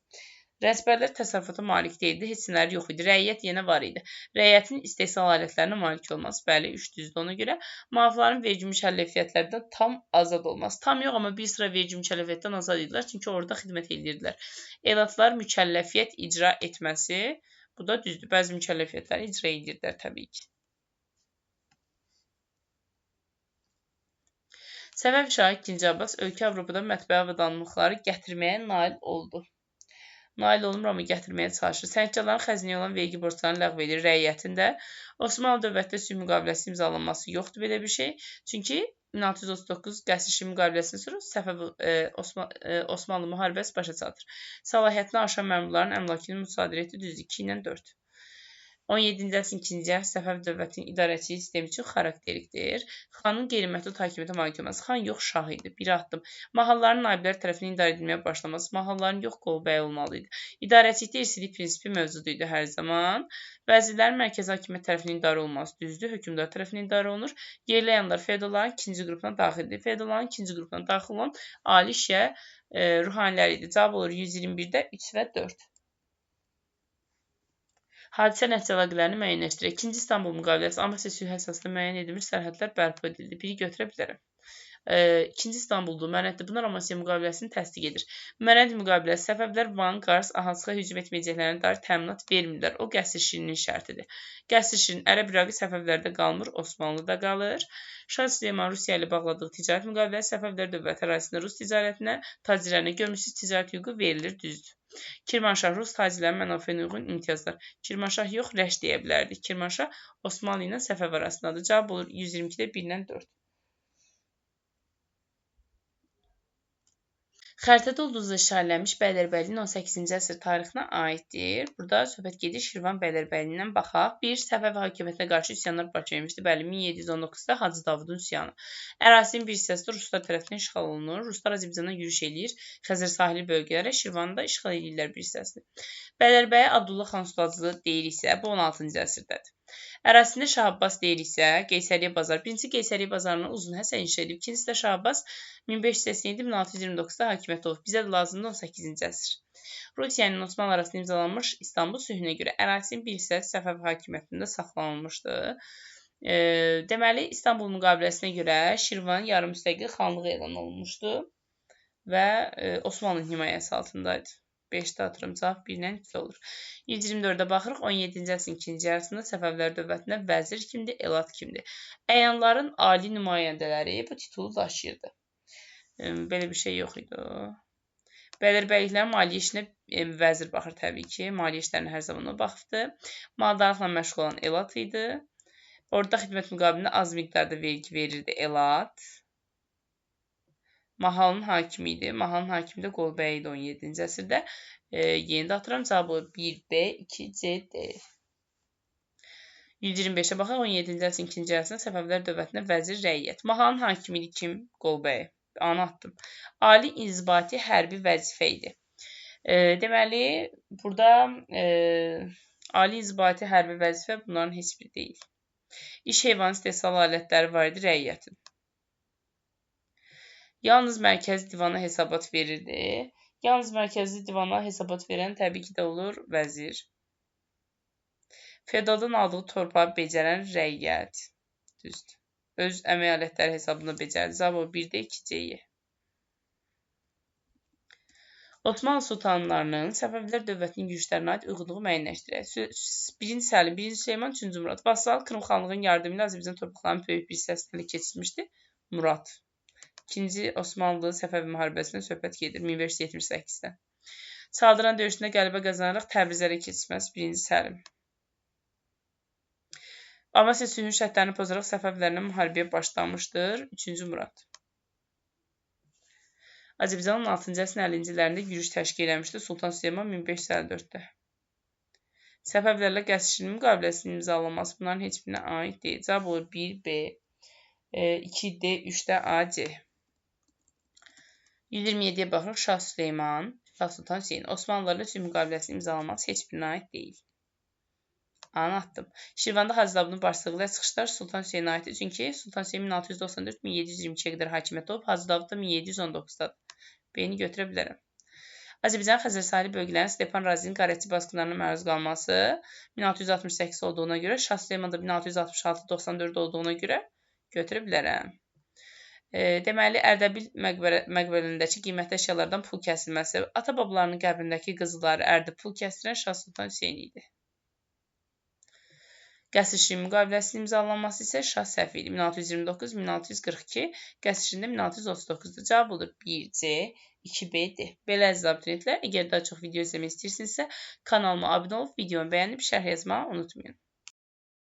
Rəncbərlər təsərrüfata malik deyildi, heç nələri yox idi. Rəiyyət yenə var idi. Rəiyyətin istehsal alətlərinə malik olması. Bəli, 3 düzdür ona görə. Muafların vergi mükəlləfiyyətlərdən tam azad olması. Tam yox, amma bir sıra vergi mükəlləfiyyətdən azad idilər, çünki orada xidmət edirdilər. Elatlar mükəlləfiyyət icra etməsi. Bu da düzdür. Bəzi mükəlləfiyyətləri icra edirlər təbii ki. Səfəv Şahı II. Abbas ölkə Avropada mətbəə avadanlıqları gətirməyə nail oldu. Nail olmur, amma gətirməyə çalışır. Sənətkarların xəzinəyə olan vergi borclarını ləğv edir. Rəiyyətində Osmanlı dövlətdə sülh müqaviləsi imzalanması yoxdur belə bir şey. Çünki 1639 Qəsrişin müqaviləsindən sonra Səfəv Osmanlı müharibəsi başa çatır. Səlahiyyətinə aşan məmurların əmlakını müsadirə etdi. Düzdür, 2-4. 17-ci əsrin ikinci yarısı Səfəv dövlətinin idarəçilik sistemi üçün xarakterlikdir. Xanın qeyri-məhdud hakimiyyətə malik olması. Xan yox, şah idi. Bir addım. Mahalların naiblər tərəfindən idarə edilməyə başlaması. Mahalların yox, qolbəyi olmalı idi. İdarəçilikdə irsilik prinsipi mövcud idi hər zaman. Vəzirlərin mərkəzi hakimiyyət tərəfindən idarə olunması düzdür. Hökmdar tərəfindən idarə olunur. Yerli əyanlar feodalların ikinci qrupuna daxildir. Feodalların ikinci qrupuna daxil olan ali şiə ruhanilər idi. Cavab olur 121-də 3 və 4. Hadisə nəticə əlaqələrini müəyyənləşdirək. 2-ci İstanbul müqaviləsi Amasya sülh əsasında müəyyən edilmiş sərhədlər bərpa edildi. Biri götürə bilərəm. 2-ci İstanbuldur, mənətdir. Bunlar Amasya müqaviləsini təsdiq edir. Mənət müqaviləsi Səfəvlər Van, Qars, Ahasıqa hücum etməyəcəklərinə dair təminat vermirlər. O qəsr şirinin şərtidir. Qəsr şirin ərəb-iraqi Səfəvlərdə qalmır, Osmanlıda qalır. Şah Süleyman Rusiya ilə bağladığı ticarət müqaviləsi Səfəvlər dövləti ərazisində Rus ticarətinə, tacirlərinə görmüşsüz ticarət hüququ verilir, düzdür. Kirmanşah Rus tacirlərin mənafeyinə uyğun imtiyazlar. Kirmanşah yox, rəş deyə bilərdik. Kirmanşah Osmanlı ilə Səfəv arasındadır. Cavab olur 122-də 1-4. Xəritədə ulduzda işarələnmiş bəylərbəyliyin 18-ci əsr tarixinə aiddir. Burada söhbət gedir Şirvan bəylərbəyliyindən baxaq. 1. Səfəv hakimiyyətinə qarşı üsyanlar baş vermişdi. Bəli, 1719-da Hacı Davudun üsyanı. Ərazinin bir hissəsi Ruslar tərəfindən işğal olunur. Ruslar Azərbaycandan yürüş eləyir. Xəzər sahili bölgələrə Şirvanı da işğal edirlər bir hissəsini. Bəylərbəyə Abdullah xan sultacılığı deyiliksə, bu 16-cı əsrdədir. Ərazisində Şah Abbas deyiriksə, Qeysəriyyə bazarı. Birincisi Qeysəriyyə bazarını uzun həsən inşa edib. İkincisi də Şah Abbas 1587-1629-da hakimiyyət olub. Bizə də lazımdır 18-ci əsr. Rusiya ilə Osmanlı arasında imzalanmış İstanbul sülhünə görə ərazinin bir hissəsi Səfəv hakimiyyətində saxlanılmışdı. Deməli, İstanbul müqaviləsinə görə Şirvan yarım müstəqil xanlığı elan olunmuşdu və Osmanlı himayəsi altındaydı. 5-də atıram, cavab 1-2 olur. 124-də baxırıq, 17-ci əsrin ikinci yarısında Səfəvlər dövlətində vəzir kimdir, elat kimdir? Əyanların ali nümayəndələri bu titulu daşıyırdı. Belə bir şey yox idi. Bəylərbəyliklərin maliyyə işinə vəzir baxır təbii ki. Maliyyə işlərinə hər zaman o baxıbdı. Maldarlıqla məşğul olan elat idi. Orada xidmət müqabilində az miqdarda vergi verirdi elat. Mahalın hakimi idi. Mahalın hakimi də Qolbəy idi 17-ci əsrdə. Yeni də atıram. Cavabı 1B, 2C, D. 125-ə baxaq. 17-ci əsrin ikinci yarısında Səfəvlər dövlətinə vəzir rəiyyət. Mahalın hakimi idi kim? Qolbəy. Anı atdım. Ali inzibati hərbi vəzifə idi. Deməli, burada ali inzibati hərbi vəzifə bunların heç biri deyil. İş heyvanı istehsal alətləri var idi rəiyyətin. Yalnız mərkəzi divana hesabat verirdi. Yalnız mərkəzi divana hesabat verən təbii ki də olur vəzir. Feodaldan aldığı torpağı becərən rəiyyət. Düzdür. Öz əmək alətləri hesabına becərdi. Cavab 1-də 2C. Osmanlı sultanlarının Səfəvilər dövlətinin güclərinə aid uyğunluğu müəyyənləşdirək. 1-ci Səlim, 1-ci Süleyman, 3-cü Murad. Vassal Kırımxanlığın yardımı ilə Azərbaycan torpaqlarının böyük bir hissəsini ələ keçirmişdi. Murad. 2-ci Osmanlı Səfəvi müharibəsindən söhbət gedir 1578-də. Çaldıran döyüşündə qələbə qazanaraq Təbrizə keçməsi 1-ci Səlim. Amasya sülhünün şərtlərini pozaraq Səfəvilərlə müharibəyə başlamışdır 3-cü Murad. Azərbaycanın 16-cı əsrin 50-ci illərində yürüş təşkil etmişdi Sultan Süleyman 1554-də. Səfəvilərlə Qəsrinin müqaviləsinin imzalanması bunların heç birinə aid deyil. Cavab olur 1B, 2D, 3-də AC. 127-yə baxırıq. Şah Süleyman, Şah Sultan Hüseyin. Osmanlılarla sülh müqaviləsinin imzalanması heç birinə aid deyil. Anı atdım. Şirvanda Hacıdabının başçılığı ilə çıxışlar Sultan Hüseynə aiddir. Çünki Sultan Hüseyin 1694-1722-yə qədər hakimiyyət olub, Hacıdabı da 1719-dadır. B-ni götürə bilərəm. Azərbaycan Xəzər sahili bölgələrin Stepan Razinin qarətçi basqınlarına məruz qalması 1668 olduğuna görə, Şah Süleyman da 1666-94 olduğuna görə götürə bilərəm. Deməli, Ərdəbil məqbərəsindəki qiymətli əşyalardan pul kəsilməsi, ata-babalarının qəbrindəki qızılları ərdib pul kəsdirən Şah Sultan Hüseyin idi. Qəsr-Şirin müqaviləsinin imzalanması isə Şah Səfi idi. 1629-1642, Qəsr-Şirində 1639-da. Cavab olur 1C, 2B-dir. Belə əziz abituriyentlər, əgər daha çox video izləmək istəyirsinizsə, kanalıma abunə olub, videomu bəyənib şərh yazmağı unutmayın.